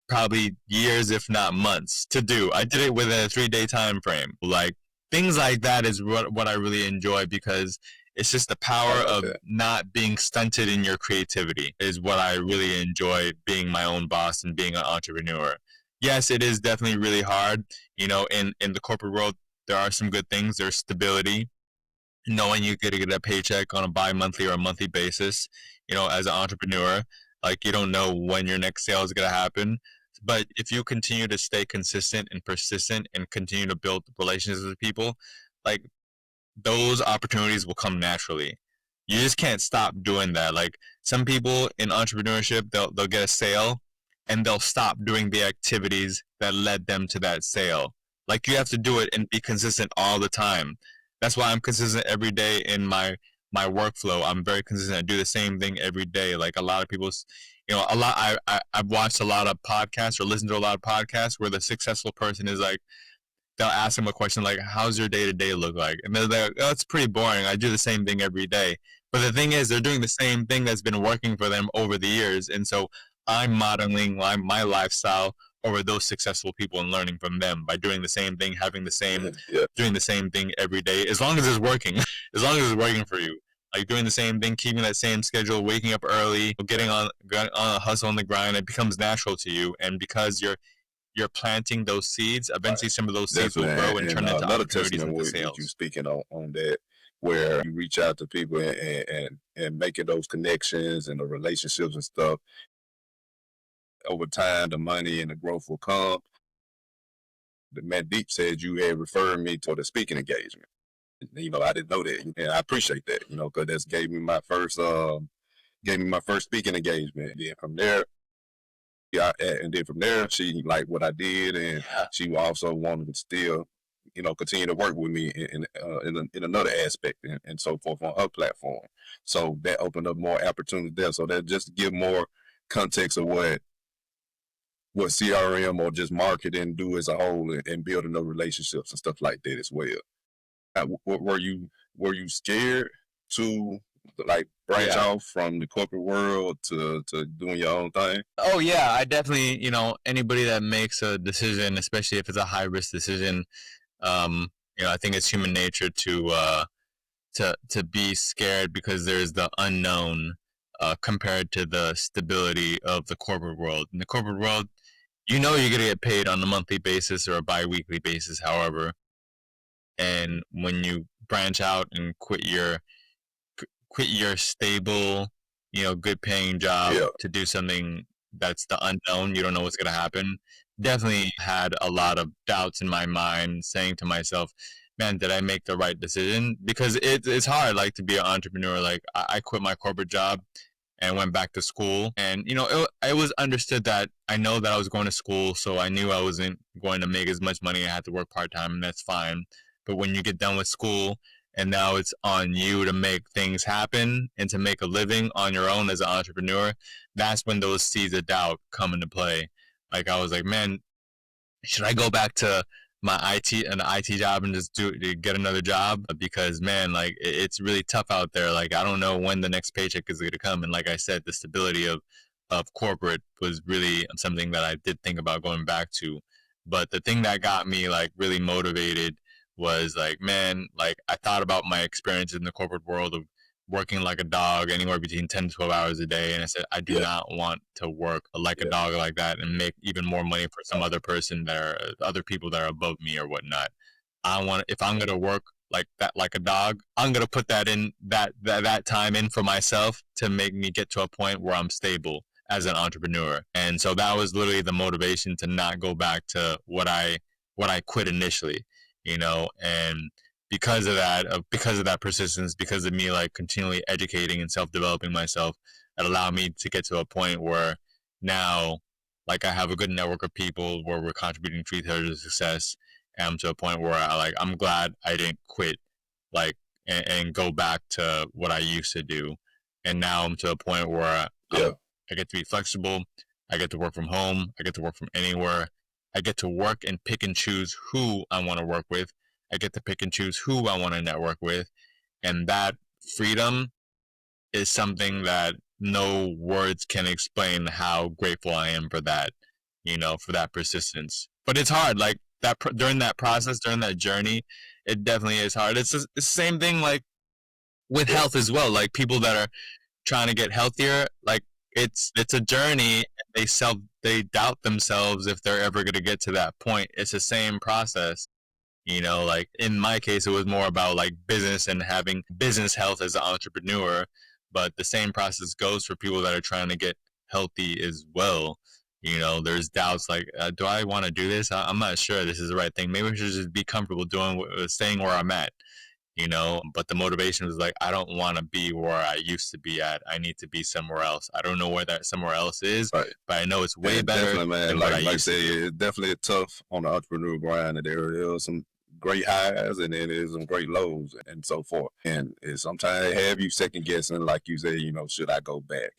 probably years, if not months, to do. I did it within a 3-day time frame. Like things like that is what I really enjoy, because it's just the power of not being stunted in your creativity is what I really enjoy, being my own boss and being an entrepreneur. Yes, it is definitely really hard. You know, in the corporate world, there are some good things. There's stability, knowing you get to get a paycheck on a bi-monthly or a monthly basis. You know, as an entrepreneur, like you don't know when your next sale is going to happen. But if you continue to stay consistent and persistent and continue to build relationships with people, like those opportunities will come naturally. You just can't stop doing that. Like some people in entrepreneurship, they'll get a sale and they'll stop doing the activities that led them to that sale. Like you have to do it and be consistent all the time. That's why I'm consistent every day in my workflow. I'm very consistent. I do the same thing every day. Like a lot of people's, you know, I've watched a lot of podcasts or listened to a lot of podcasts where the successful person is like, they'll ask them a question like, how's your day-to-day look like? And they're like, oh, it's pretty boring. I do the same thing every day. But the thing is, they're doing the same thing that's been working for them over the years. And so I'm modeling my lifestyle over those successful people and learning from them by doing the same thing, having the same, doing the same thing every day, as long as it's working, as long as it's working for you. Like doing the same thing, keeping that same schedule, waking up early, getting on a hustle on the grind, it becomes natural to you. And because you're planting those seeds, eventually some of those seeds will grow and turn into opportunities into sales. You speaking on that, where you reach out to people and making those connections and the relationships and stuff. Over time, the money and the growth will come. The man Deep said you had referred me to the speaking engagement. You know, I didn't know that, and I appreciate that. You know, because that's gave me my first speaking engagement. Then from there, she liked what I did, and she also wanted to still, you know, continue to work with me in another aspect and so forth on her platform. So that opened up more opportunities there. So that just to give more context of what CRM or just marketing do as a whole, and building those relationships and stuff like that as well. Were you scared to like branch off from the corporate world to doing your own thing? Oh yeah, I definitely, you know, anybody that makes a decision, especially if it's a high risk decision, you know, I think it's human nature to be scared, because there's the unknown compared to the stability of the corporate world. In the corporate world, you know, you're gonna get paid on a monthly basis or a bi-weekly basis, however. And when you branch out and quit your stable, you know, good paying job to do something that's the unknown, you don't know what's going to happen. Definitely had a lot of doubts in my mind, saying to myself, man, did I make the right decision? Because it's hard, like, to be an entrepreneur. Like, I quit my corporate job and went back to school. And, you know, it was understood that I know that I was going to school, so I knew I wasn't going to make as much money. I had to work part-time, and that's fine. But when you get done with school, and now it's on you to make things happen and to make a living on your own as an entrepreneur, that's when those seeds of doubt come into play. Like, I was like, man, should I go back to my IT job and just get another job? Because, man, like, it's really tough out there. Like, I don't know when the next paycheck is going to come. And like I said, the stability of corporate was really something that I did think about going back to. But the thing that got me, like, really motivated was, like, man, like, I thought about my experience in the corporate world of working like a dog anywhere between 10 to 12 hours a day. And I said, I do not want to work like a dog like that and make even more money for some other person other people that are above me or whatnot. If I'm going to work like that, like a dog, I'm going to put that in that time in for myself to make me get to a point where I'm stable as an entrepreneur. And so that was literally the motivation to not go back to what I quit initially, you know. And because of that persistence, because of me like continually educating and self-developing myself, it allowed me to get to a point where now like I have a good network of people where we're contributing to each other's success. And I'm to a point where I'm glad I didn't quit like and go back to what I used to do. And now I'm to a point where I get to be flexible. I get to work from home. I get to work from anywhere. I get to work and pick and choose who I want to work with. I get to pick and choose who I want to network with. And that freedom is something that no words can explain how grateful I am for that, for that persistence. But it's hard. Like that during that process, during that journey, it definitely is hard. It's the same thing like with health as well. Like people that are trying to get healthier, like it's a journey. They doubt themselves if they're ever going to get to that point. It's the same process. Like in my case, it was more about like business and having business health as an entrepreneur. But the same process goes for people that are trying to get healthy as well. There's doubts like, do I want to do this? I'm not sure this is the right thing. Maybe I should just be comfortable staying where I'm at. But the motivation was like, I don't want to be where I used to be at. I need to be somewhere else. I don't know where that somewhere else is, right, but I know it's way better. Definitely, man. Than like I say, it's definitely tough on the entrepreneurial grind. And there are some great highs and then there's some great lows and so forth. And sometimes they have you second guessing, like you say, should I go back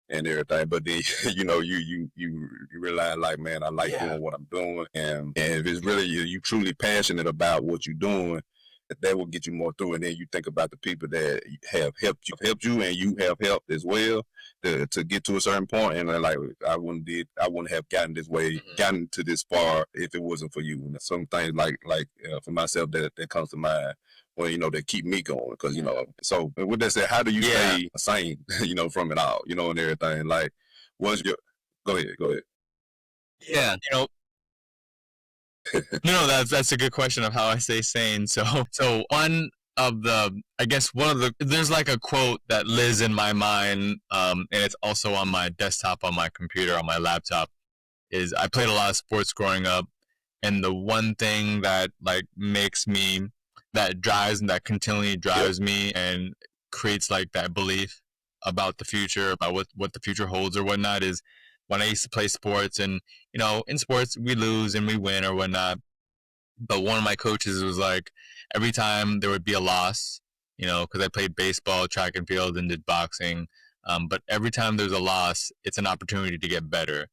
and everything? But then, you realize like, man, I like doing what I'm doing. And if it's really you truly passionate about what you're doing, that will get you more through. And then you think about the people that have helped you and you have helped as well to get to a certain point. And like, I wouldn't have gotten this way, gotten to this far if it wasn't for you. And some things like for myself that comes to mind, well, that keep me going. Because, so with that said, how do you stay sane, from it all, and everything? Like, go ahead. Yeah. No, that's a good question of how I stay sane. So there's like a quote that lives in my mind, and it's also on my desktop, on my computer, on my laptop, is I played a lot of sports growing up. And the one thing that like that continually drives me and creates like that belief about the future, about what the future holds or whatnot, is when I used to play sports. And in sports we lose and we win or whatnot, but one of my coaches was like, every time there would be a loss, because I played baseball, track and field, and did boxing, but every time there's a loss, it's an opportunity to get better.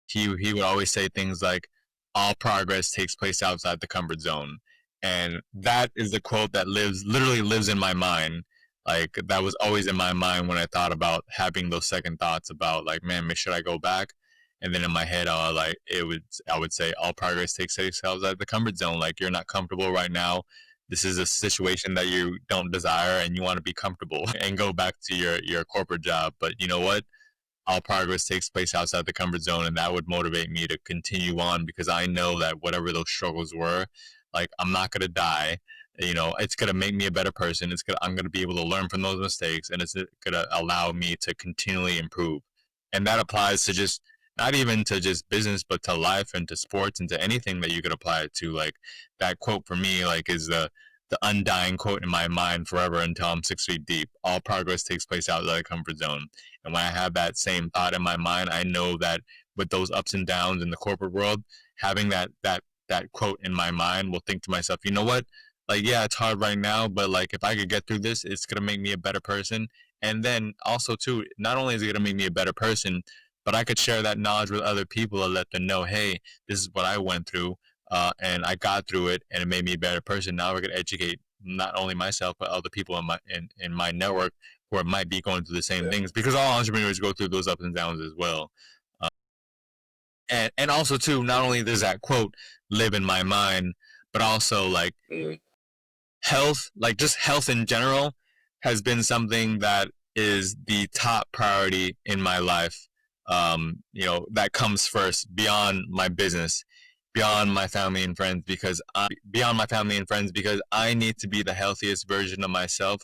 He would always say things like, all progress takes place outside the comfort zone. And that is the quote that literally lives in my mind. Like, that was always in my mind when I thought about having those second thoughts about like, man, should I go back? And then in my head, I would say, all progress takes place outside the comfort zone. Like, you're not comfortable right now. This is a situation that you don't desire, and you want to be comfortable and go back to your corporate job. But you know what? All progress takes place outside the comfort zone, and that would motivate me to continue on, because I know that whatever those struggles were, like, I'm not gonna die. It's gonna make me a better person. I'm gonna be able to learn from those mistakes, and it's gonna allow me to continually improve. And that applies to just not even to just business, but to life and to sports and to anything that you could apply it to. Like, that quote for me, like, is the undying quote in my mind forever until I'm 6 feet deep. All progress takes place outside the comfort zone. And when I have that same thought in my mind, I know that with those ups and downs in the corporate world, having that quote in my mind will think to myself, you know what? Like, yeah, it's hard right now, but like, if I could get through this, it's going to make me a better person. And then also too, not only is it going to make me a better person, but I could share that knowledge with other people and let them know, hey, this is what I went through, and I got through it, and it made me a better person. Now we're going to educate not only myself, but other people in my network who might be going through the same things, because all entrepreneurs go through those ups and downs as well. And also too, not only does that quote live in my mind, but also like health, like just health in general, has been something that is the top priority in my life. That comes first, beyond my business, beyond my family and friends, because I need to be the healthiest version of myself,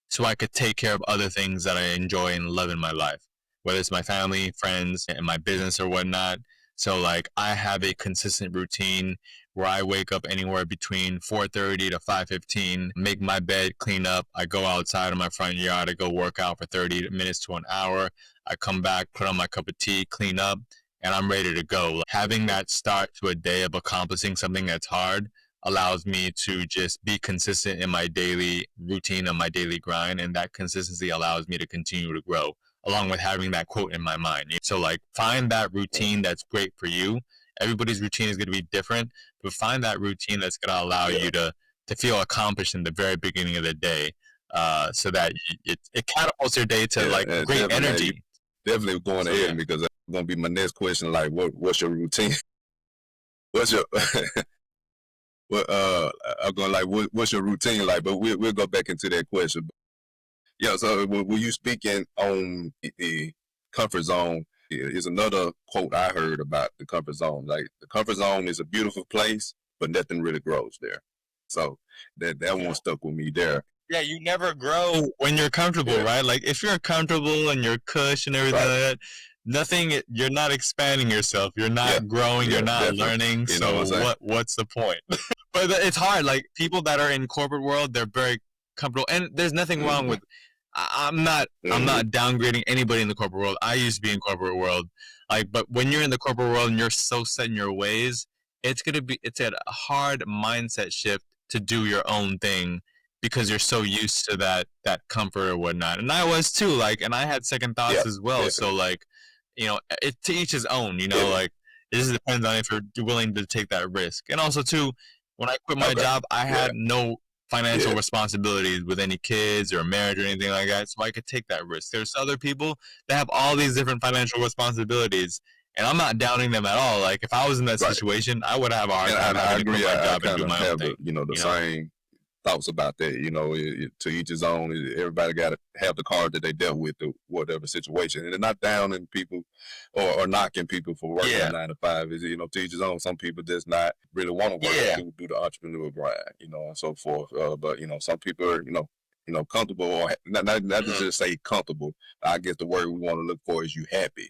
so I could take care of other things that I enjoy and love in my life, whether it's my family, friends, and my business or whatnot. So like I have a consistent routine where I wake up anywhere between 4:30 to 5:15, make my bed, clean up. I go outside in my front yard. I go work out for 30 minutes to an hour. I come back, put on my cup of tea, clean up, and I'm ready to go. Like, having that start to a day of accomplishing something that's hard allows me to just be consistent in my daily routine and my daily grind. And that consistency allows me to continue to grow, along with having that quote in my mind. So like find that routine that's great for you. Everybody's routine is going to be different, but find that routine that's going to allow you to feel accomplished in the very beginning of the day, so that it catapults your day to like great energy. Definitely going ahead, because that's going to be my next question. Like, what's your routine? What's your I'm going like, what's your routine like? But we'll go back into that question. Yeah, so when you speaking on the comfort zone, is another quote I heard about the comfort zone. Like, the comfort zone is a beautiful place, but nothing really grows there. So that one stuck with me there. Yeah, you never grow when you're comfortable, right? Like if you're comfortable and you're cush and everything like that, nothing. You're not expanding yourself. You're not growing. You're not learning. So what's the point? But it's hard. Like people that are in corporate world, they're very comfortable, and there's nothing wrong with. I'm not downgrading anybody in the corporate world. I used to be in corporate world, like, but when you're in the corporate world and you're so set in your ways, it's a hard mindset shift to do your own thing, because you're so used to that comfort or whatnot. And I was too, like, and I had second thoughts as well. Definitely. So like, to each his own, like it just depends on if you're willing to take that risk. And also too, when I quit my job, I had no financial responsibilities with any kids or marriage or anything like that, so I could take that risk. There's other people that have all these different financial responsibilities, and I'm not downing them at all. Like if I was in that situation, I would have a hard time having to quit my job and do my own thing. The same thoughts about that. To each his own. Everybody got to have the card that they dealt with, or whatever situation. And they're not downing people or knocking people for working 9 to 5. Is to each his own. Some people just not really want to work and do the entrepreneurial grind, and so forth. But some people are comfortable, or not to just say comfortable. I guess the word we want to look for is you happy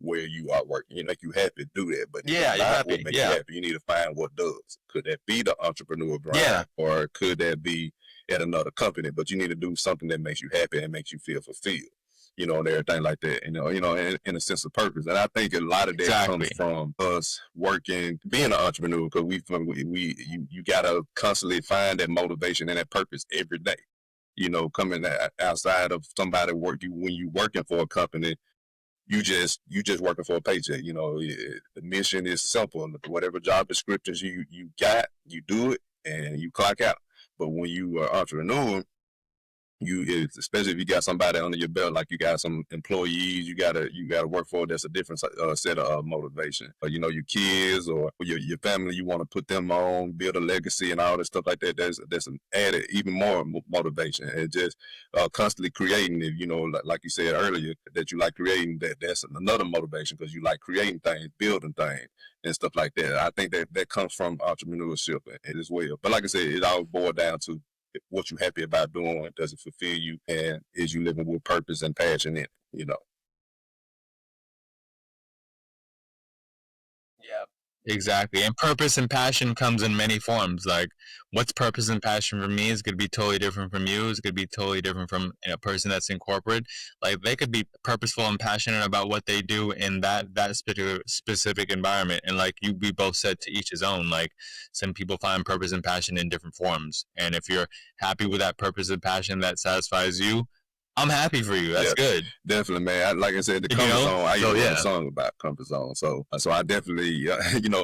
where you are working. Make you happy to do that. But you're happy. What makes you happy, you need to find what does. Could that be the entrepreneurial grind, or could that be at another company? But you need to do something that makes you happy and makes you feel fulfilled. And everything like that. In a sense of purpose. And I think a lot of that comes from us working, being an entrepreneur, because you gotta constantly find that motivation and that purpose every day. Coming outside of somebody when you working for a company. You just working for a paycheck. The mission is simple. Whatever job descriptions you got, you do it and you clock out. But when you are entrepreneur, especially if you got somebody under your belt, like you got some employees, you gotta work for. That's a different set of motivation. Your kids or your family, you want to put them on, build a legacy and all that stuff like that. That's an added even more motivation. And just constantly creating. Like you said earlier, that you like creating. That's another motivation, because you like creating things, building things, and stuff like that. I think that comes from entrepreneurship as well. But like I said, it all boils down to what you happy about doing. Does it fulfill you, and is you living with purpose and passion in it? Yeah, exactly. And purpose and passion comes in many forms. Like what's purpose and passion for me is going to be totally different from you. It's going to be totally different from a person that's in corporate. Like they could be purposeful and passionate about what they do in that specific environment. And like we both said, to each his own. Like some people find purpose and passion in different forms. And if you're happy with that purpose and passion that satisfies you, I'm happy for you. That's good. Definitely, man. Like I said, the comfort zone. I even wrote a song about comfort zone. So I definitely,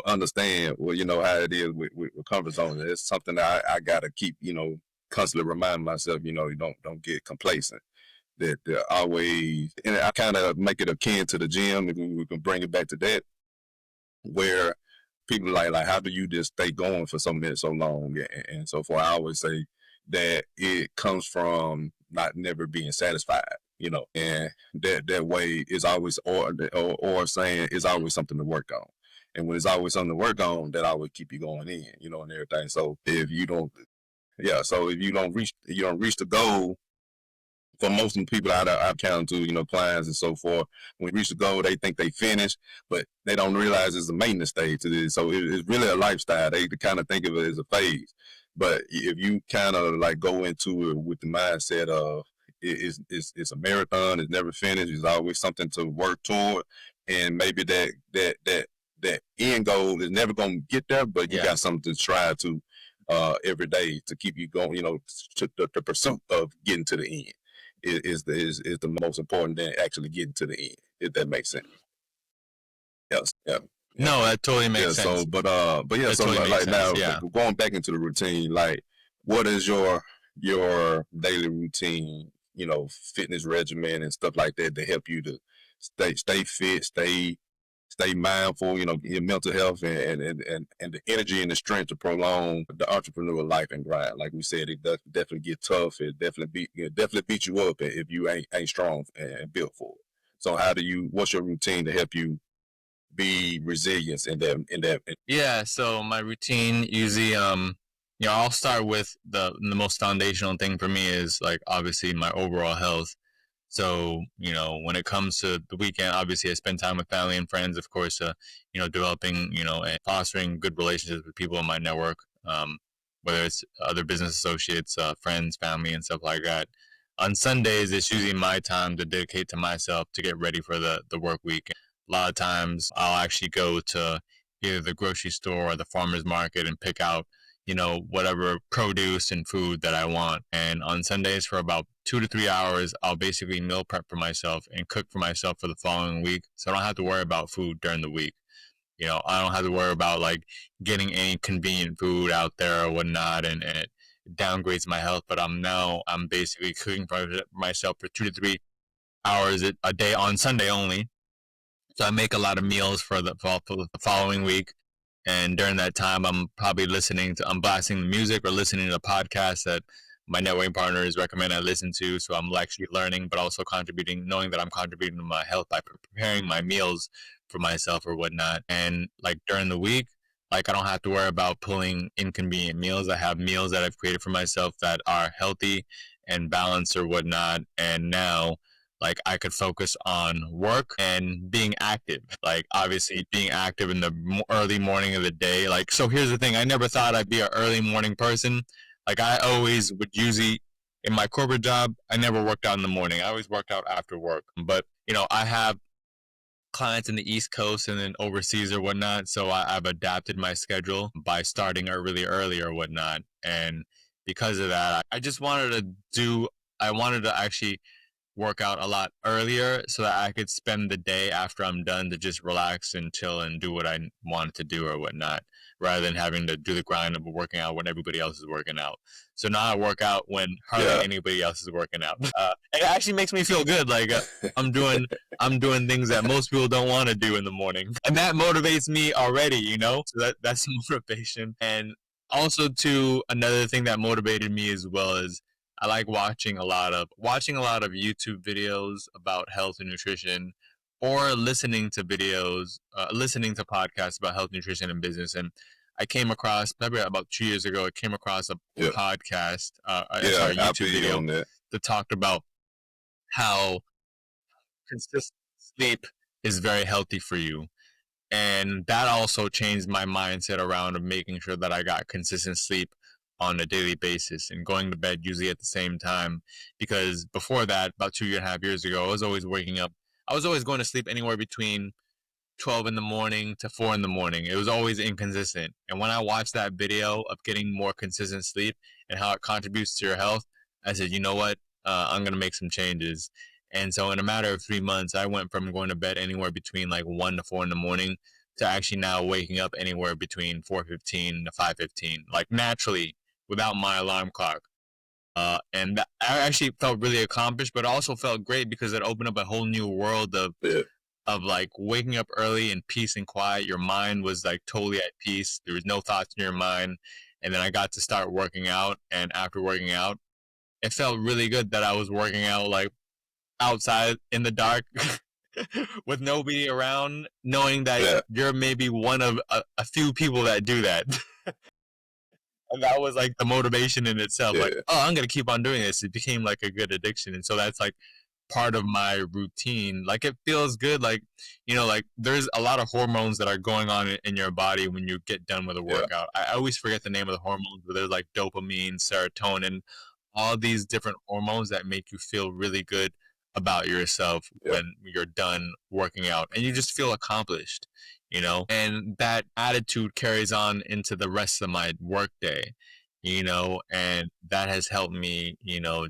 understand. How it is with comfort zone. It's something that I gotta keep, constantly remind myself. You don't get complacent. That always, and I kind of make it akin to the gym. If we can bring it back to that, where people like how do you just stay going for so long and so forth. I always say that it comes from never being satisfied, and that way is always or saying it's always something to work on. And when it's always something to work on, that always keep you going in, and everything. So if you don't reach the goal, for most of the people I've counted to, clients and so forth, when we reach the goal, they think they finished, but they don't realize it's a maintenance stage to this. So it's really a lifestyle. They kind of think of it as a phase. But if you kind of like go into it with the mindset of it's a marathon, it's never finished, there's always something to work toward, and maybe that end goal is never going to get there, but you got something to try to every day to keep you going, to the pursuit of getting to the end is the most important than actually getting to the end, if that makes sense. Yes. Yeah. No, that totally makes sense. So, but yeah, that so totally like now, going back into the routine, like, what is your daily routine, fitness regimen and stuff like that to help you to stay fit, stay mindful, your mental health and the energy and the strength to prolong the entrepreneurial life and grind. Like we said, it does definitely get tough. It definitely beat you up if you ain't strong and built for it. So what's your routine to help you be resilient in that? Yeah. So my routine usually, I'll start with the most foundational thing for me is like obviously my overall health. So, when it comes to the weekend, obviously I spend time with family and friends, of course, developing, and fostering good relationships with people in my network, whether it's other business associates, friends, family, and stuff like that. On Sundays, it's usually my time to dedicate to myself to get ready for the work week. A lot of times I'll actually go to either the grocery store or the farmer's market and pick out whatever produce and food that I want. And on Sundays for about 2 to 3 hours, I'll basically meal prep for myself and cook for myself for the following week. So I don't have to worry about food during the week. I don't have to worry about like getting any convenient food out there or whatnot, and it downgrades my health. But I'm basically cooking for myself for 2 to 3 hours a day on Sunday only. So I make a lot of meals for the following week. And during that time, I'm probably I'm blasting the music or listening to podcasts that my networking partners recommend I listen to. So I'm actually learning, but also knowing that I'm contributing to my health by preparing my meals for myself or whatnot. And like during the week, like I don't have to worry about pulling inconvenient meals. I have meals that I've created for myself that are healthy and balanced or whatnot. And now, like I could focus on work and being active, like obviously being active in the early morning of the day. Like, so here's the thing. I never thought I'd be an early morning person. Like I always would usually in my corporate job, I never worked out in the morning. I always worked out after work, but I have clients in the East Coast and then overseas or whatnot. So I've adapted my schedule by starting really early or whatnot. And because of that, I wanted to actually work out a lot earlier so that I could spend the day after I'm done to just relax and chill and do what I wanted to do or whatnot, rather than having to do the grind of working out when everybody else is working out. So now I work out when hardly anybody else is working out. It actually makes me feel good. Like I'm doing things that most people don't want to do in the morning, and that motivates me already. So that's motivation. And also, too, another thing that motivated me as well is I like watching a lot of YouTube videos about health and nutrition, or listening to podcasts about health, nutrition, and business. And I came across, probably about 2 years ago, a podcast, YouTube video that talked about how consistent sleep is very healthy for you. And that also changed my mindset around of making sure that I got consistent sleep on a daily basis and going to bed usually at the same time. Because before that, about 2.5 years ago, I was always waking up. I was always going to sleep anywhere between 12 in the morning to 4 in the morning. It was always inconsistent. And when I watched that video of getting more consistent sleep and how it contributes to your health, I said, you know what? I'm going to make some changes. And so in a matter of 3 months, I went from going to bed anywhere between like 1 to 4 in the morning to actually now waking up anywhere between 4:15 to 5:15, like naturally without my alarm clock. And I actually felt really accomplished, but also felt great because it opened up a whole new world of like waking up early in peace and quiet. Your mind was like totally at peace. There was no thoughts in your mind. And then I got to start working out. And after working out, it felt really good that I was working out like outside in the dark with nobody around, knowing that you're maybe one of a few people that do that. And that was like the motivation in itself. Yeah. Like, oh, I'm going to keep on doing this. It became like a good addiction. And so that's like part of my routine. Like it feels good. Like, like there's a lot of hormones that are going on in your body when you get done with a workout. I always forget the name of the hormones, but there's like dopamine, serotonin, all these different hormones that make you feel really good about yourself when you're done working out, and you just feel accomplished, and that attitude carries on into the rest of my work day, and that has helped me,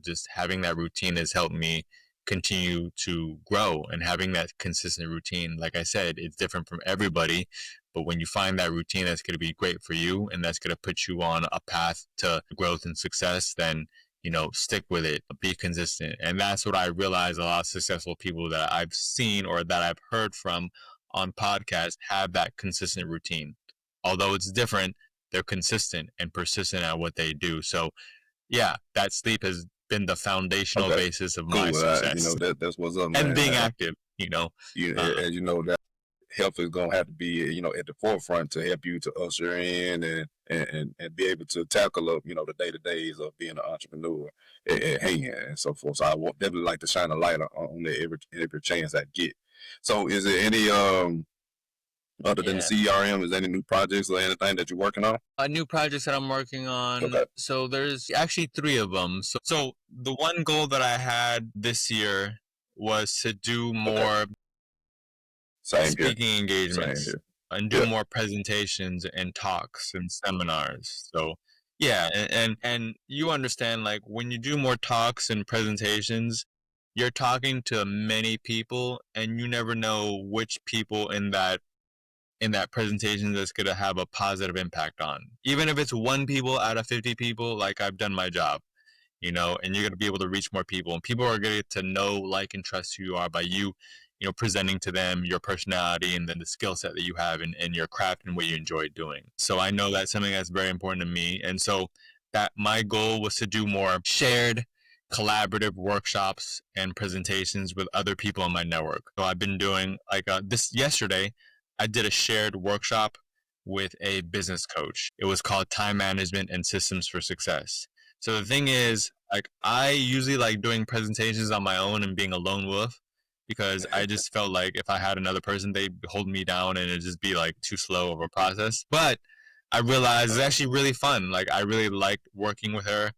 just having that routine has helped me continue to grow, and having that consistent routine, like I said, it's different from everybody, but when you find that routine that's going to be great for you and that's going to put you on a path to growth and success, then stick with it, be consistent. And that's what I realize a lot of successful people that I've seen or that I've heard from on podcasts have that consistent routine. Although it's different, they're consistent and persistent at what they do. So yeah, that sleep has been the foundational basis of my success. That's what's up, man. And being active, and that health is going to have to be, at the forefront to help you to usher in and be able to tackle up, the day-to-days of being an entrepreneur at hand and so forth. So I would definitely like to shine a light on that every chance I get. So is there any, other than the CRM, is there any new projects or anything that you're working on? New projects that I'm working on. Okay. So there's actually 3 of them. So the one goal that I had this year was to do more speaking engagements and do more presentations and talks and seminars. So yeah, and you understand, like when you do more talks and presentations, you're talking to many people, and you never know which people in that presentation that's going to have a positive impact on. Even if it's 1 people out of 50 people, like I've done my job, and you're going to be able to reach more people, and people are going to get to know, like, and trust who you are by you, presenting to them your personality and then the skill set that you have and your craft and what you enjoy doing. So I know that's something that's very important to me. And so that my goal was to do more shared collaborative workshops and presentations with other people in my network. So I've been doing yesterday, I did a shared workshop with a business coach. It was called Time Management and Systems for Success. So the thing is, like, I usually like doing presentations on my own and being a lone wolf, because I just felt like if I had another person, they'd hold me down and it'd just be like too slow of a process. But I realized it's actually really fun. Like, I really liked working with her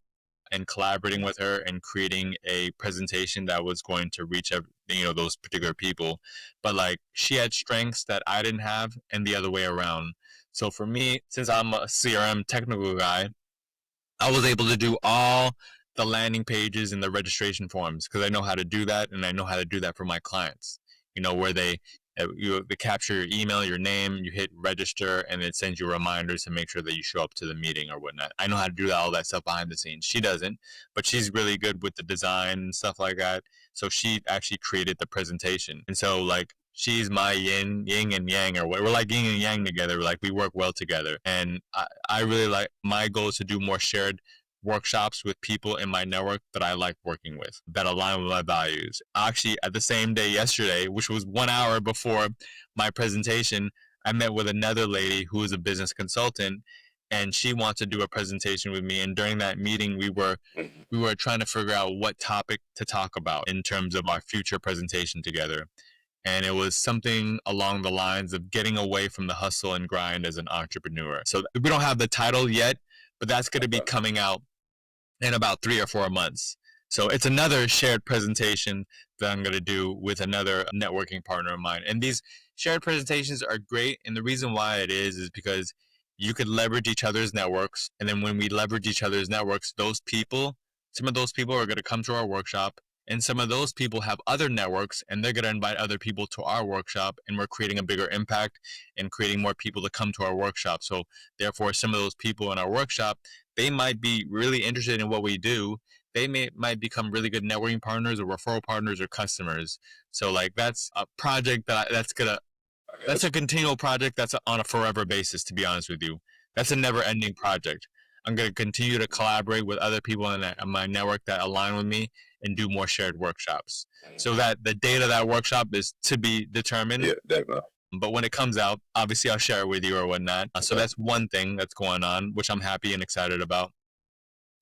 and collaborating with her and creating a presentation that was going to reach those particular people. But like, she had strengths that I didn't have, and the other way around. So for me, since I'm a CRM technical guy, I was able to do all the landing pages and the registration forms, because I know how to do that, and I know how to do that for my clients, where they capture your email, your name, you hit register, and it sends you reminders to make sure that you show up to the meeting or whatnot. I know how to do all that stuff behind the scenes. She doesn't, but she's really good with the design and stuff like that. So she actually created the presentation. And so, like, she's my yin and yang, or we're like yin and yang together. Like, we work well together. And I really like, my goal is to do more shared workshops with people in my network that I like working with, that align with my values. Actually, at the same day yesterday, which was 1 hour before my presentation, I met with another lady who is a business consultant, and she wants to do a presentation with me. And during that meeting, we were trying to figure out what topic to talk about in terms of our future presentation together. And it was something along the lines of getting away from the hustle and grind as an entrepreneur. So we don't have the title yet, but that's going to be coming out in about 3 or 4 months. So it's another shared presentation that I'm going to do with another networking partner of mine. And these shared presentations are great. And the reason why it is because you could leverage each other's networks. And then when we leverage each other's networks, some of those people are going to come to our workshop. And some of those people have other networks, and they're going to invite other people to our workshop, and we're creating a bigger impact and creating more people to come to our workshop. So therefore, some of those people in our workshop, they might be really interested in what we do. They might become really good networking partners or referral partners or customers. So like, that's a project that's a continual project that's on a forever basis, to be honest with you. That's a never ending project. I'm going to continue to collaborate with other people in my network that align with me and do more shared workshops. So that the date of that workshop is to be determined. Yeah, definitely. But when it comes out, obviously I'll share it with you or whatnot. So that's one thing that's going on, which I'm happy and excited about.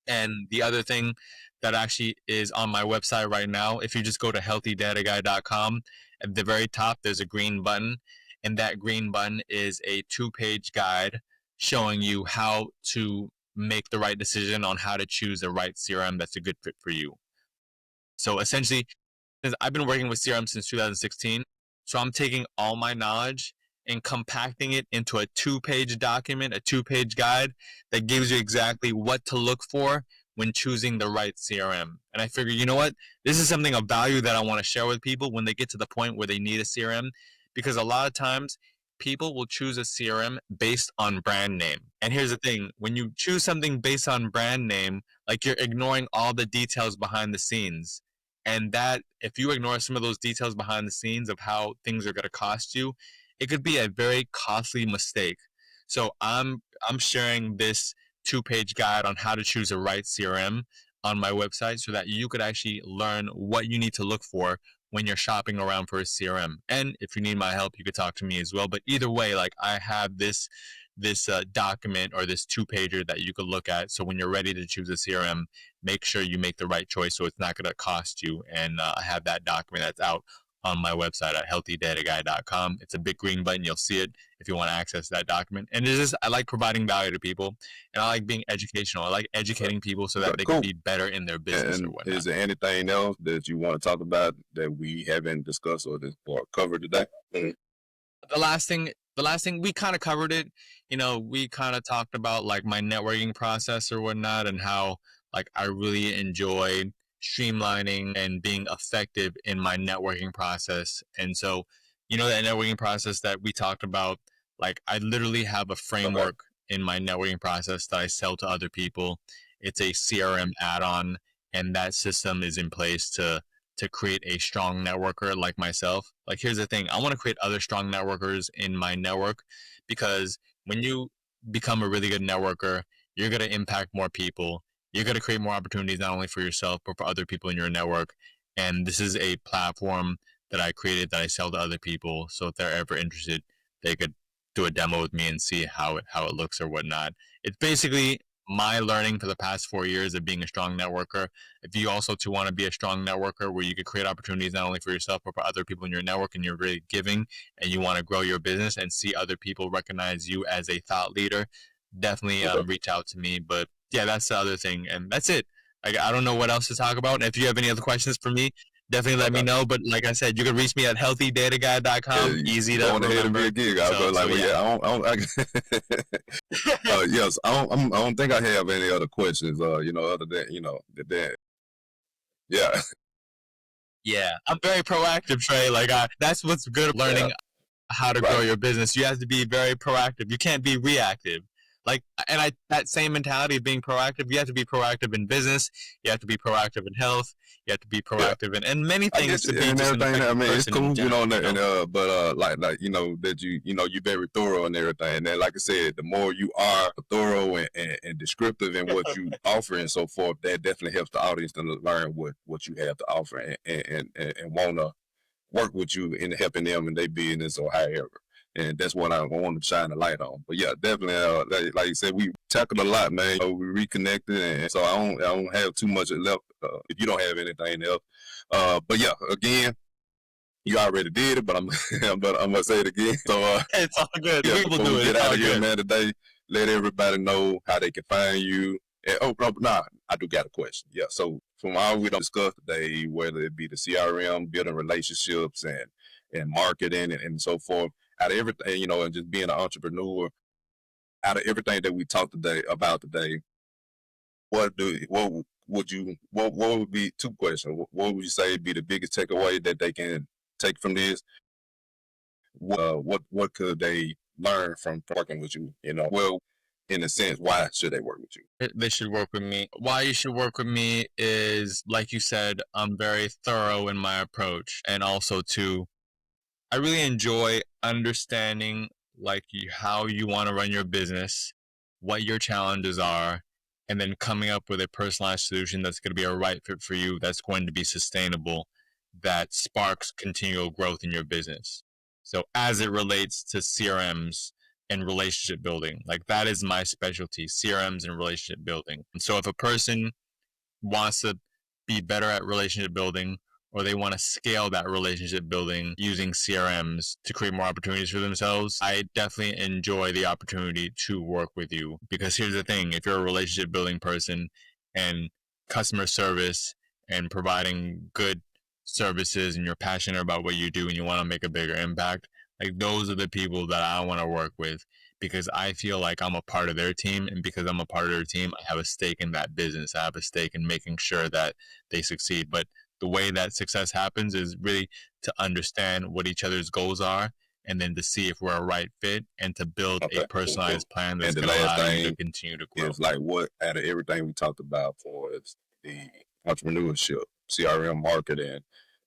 And the other thing that actually is on my website right now, if you just go to healthydataguy.com, at the very top, there's a green button. And that green button is a 2-page guide showing you how to make the right decision on how to choose the right CRM that's a good fit for you. So essentially, since I've been working with CRM since 2016, so I'm taking all my knowledge and compacting it into a 2-page document, a 2-page guide that gives you exactly what to look for when choosing the right CRM. And I figure, you know what? This is something of value that I want to share with people when they get to the point where they need a CRM, because a lot of times people will choose a CRM based on brand name. And here's the thing, when you choose something based on brand name, like you're ignoring all the details behind the scenes. And that, if you ignore some of those details behind the scenes of how things are going to cost you, it could be a very costly mistake. So I'm sharing this 2-page guide on how to choose the right CRM on my website so that you could actually learn what you need to look for when you're shopping around for a CRM. And if you need my help, you could talk to me as well. But either way, like, I have this document or this 2-pager that you could look at. So when you're ready to choose a CRM, make sure you make the right choice so it's not going to cost you. And I have that document that's out on my website at healthydataguy.com. It's a big green button. You'll see it if you want to access that document. And it's just, I like providing value to people, and I like being educational. I like educating people so that they can be better in their business or whatnot. Is there anything else that you want to talk about that we haven't discussed or covered today? The last thing we kind of covered it. We kind of talked about like my networking process or whatnot, and how like I really enjoy streamlining and being effective in my networking process. And so, that networking process that we talked about, like I literally have a framework in my networking process that I sell to other people. It's a CRM add-on, and that system is in place to create a strong networker like myself. Like, here's the thing, I want to create other strong networkers in my network, because when you become a really good networker, you're going to impact more people. You're going to create more opportunities, not only for yourself, but for other people in your network. And this is a platform that I created that I sell to other people. So if they're ever interested, they could do a demo with me and see how it looks or whatnot. It's basically my learning for the past 4 years of being a strong networker. If you also too want to be a strong networker where you can create opportunities not only for yourself but for other people in your network, and you're really giving and you want to grow your business and see other people recognize you as a thought leader, definitely reach out to me. But yeah, that's the other thing, and that's it. I don't know what else to talk about. And if you have any other questions for me, definitely let me know. But like I said, you can reach me at healthydataguy.com. Easy to remember. Yes, I don't think I have any other questions. Other than that. Yeah. Yeah, I'm very proactive, Trey. Like, that's what's good learning how to grow your business. You have to be very proactive. You can't be reactive. Like, and that same mentality of being proactive, you have to be proactive in business. You have to be proactive in health. You have to be proactive in many things to be and just everything. I mean, it's cool, that you're very thorough and everything. And then, like I said, the more you are thorough and descriptive in what you offer and so forth, that definitely helps the audience to learn what you have to offer and want to work with you in helping them in their business or however. And that's what I want to shine a light on. But yeah, definitely, like you said, we tackled a lot, man. We reconnected, and so I don't have too much left. If you don't have anything else, but yeah, again, you already did it, but I'm gonna say it again. So it's all good. Yeah, People before do we it. get It's out all of here, good. man, today, let everybody know how they can find you. And, I do got a question. Yeah, so from all we don't discuss today, whether it be the CRM, building relationships, and marketing and so forth, out of everything, and just being an entrepreneur, out of everything that we talked about today, what would be two questions? What would you say be the biggest takeaway that they can take from this? What could they learn from working with you? Well, in a sense, why should they work with you? They should work with me. Why you should work with me is, like you said, I'm very thorough in my approach, and also too, I really enjoy understanding how you want to run your business, what your challenges are, and then coming up with a personalized solution that's going to be a right fit for you, that's going to be sustainable, that sparks continual growth in your business. So as it relates to CRMs and relationship building, like that is my specialty, CRMs and relationship building. And so if a person wants to be better at relationship building, or they want to scale that relationship building using CRMs to create more opportunities for themselves, I definitely enjoy the opportunity to work with you. Because here's the thing, if you're a relationship building person and customer service and providing good services and you're passionate about what you do and you want to make a bigger impact, like those are the people that I want to work with, because I feel like I'm a part of their team, and because I'm a part of their team, I have a stake in that business. I have a stake in making sure that they succeed. But the way that success happens is really to understand what each other's goals are, and then to see if we're a right fit, and to build a personalized plan that's going to allow you to continue to grow. It's like, what out of everything we talked about for the entrepreneurship, CRM marketing,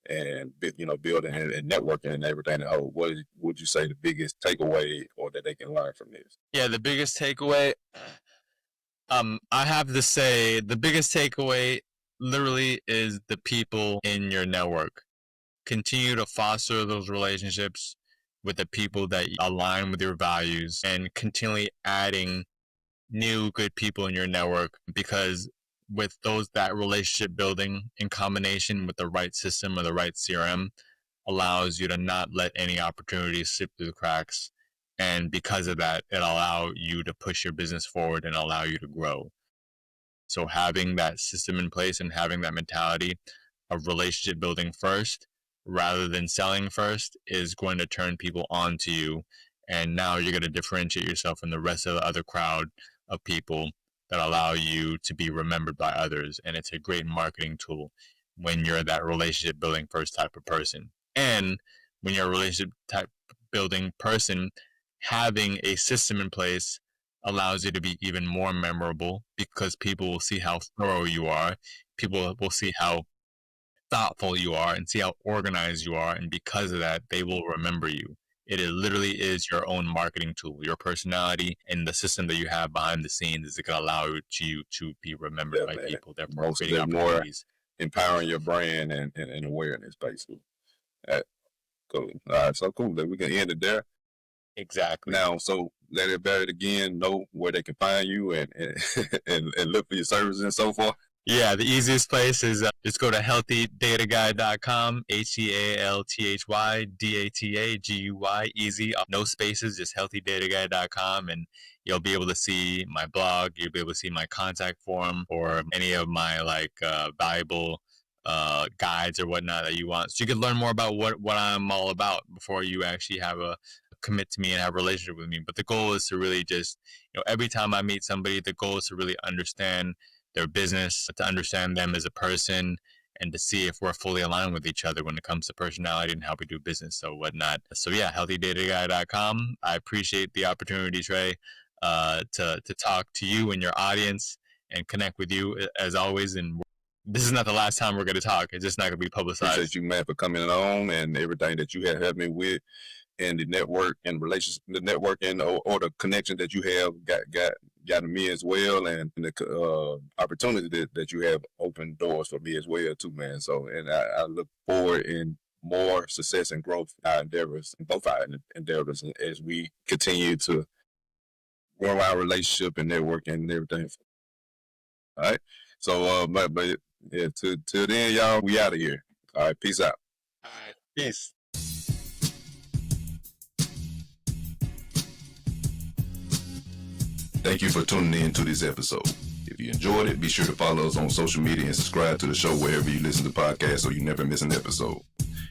and building and networking and everything. What would you say the biggest takeaway or that they can learn from this? Yeah, the biggest takeaway, I have to say the biggest takeaway literally is the people in your network. Continue to foster those relationships with the people that align with your values, and continually adding new good people in your network, because with that relationship building in combination with the right system or the right CRM allows you to not let any opportunities slip through the cracks. And because of that, it allows you to push your business forward and allow you to grow. So having that system in place and having that mentality of relationship building first rather than selling first is going to turn people on to you. And now you're going to differentiate yourself from the rest of the other crowd of people that allow you to be remembered by others. And it's a great marketing tool when you're that relationship building first type of person. And when you're a relationship type building person, having a system in place allows you to be even more memorable, because people will see how thorough you are. People will see how thoughtful you are and see how organized you are. And because of that, they will remember you. It literally is your own marketing tool. Your personality and the system that you have behind the scenes is going to allow you to be remembered by people. Therefore, creating opportunities. More empowering your brand and awareness, basically. Cool. All right, so cool that we can end it there. Exactly. Now, so let everybody again know where they can find you and look for your services and so forth. Yeah, the easiest place is just go to healthydatagui.com, HEALTHYDATAGUY, easy, no spaces, just healthydatagui.com, and you'll be able to see my blog, you'll be able to see my contact form, or any of my valuable guides or whatnot that you want. So you can learn more about what I'm all about before you actually have a commit to me and have a relationship with me. But the goal is to really just, every time I meet somebody, the goal is to really understand their business, to understand them as a person, and to see if we're fully aligned with each other when it comes to personality and how we do business, so whatnot. So yeah, healthydatagui.com. I appreciate the opportunity, Trey, to talk to you and your audience and connect with you as always. And this is not the last time we're going to talk. It's just not going to be publicized. Appreciate you, man, for coming on and everything that you have helped me with, and the network and relations, the networking or the connection that you have got me as well, and the opportunity that you have opened doors for me as well too, man. So, and I look forward in more success and growth in our endeavors, in both our endeavors, as we continue to grow our relationship and networking and everything. All right. So, but yeah, till then, y'all, we out of here. All right. Peace out. All right. Peace. Thank you for tuning in to this episode. If you enjoyed it, be sure to follow us on social media and subscribe to the show wherever you listen to podcasts so you never miss an episode.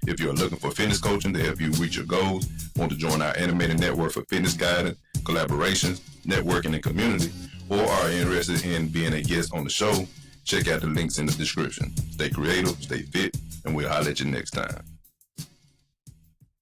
If you're looking for fitness coaching to help you reach your goals, want to join our animated network for fitness guidance, collaborations, networking, and community, or are interested in being a guest on the show, check out the links in the description. Stay creative, stay fit, and we'll holler at you next time.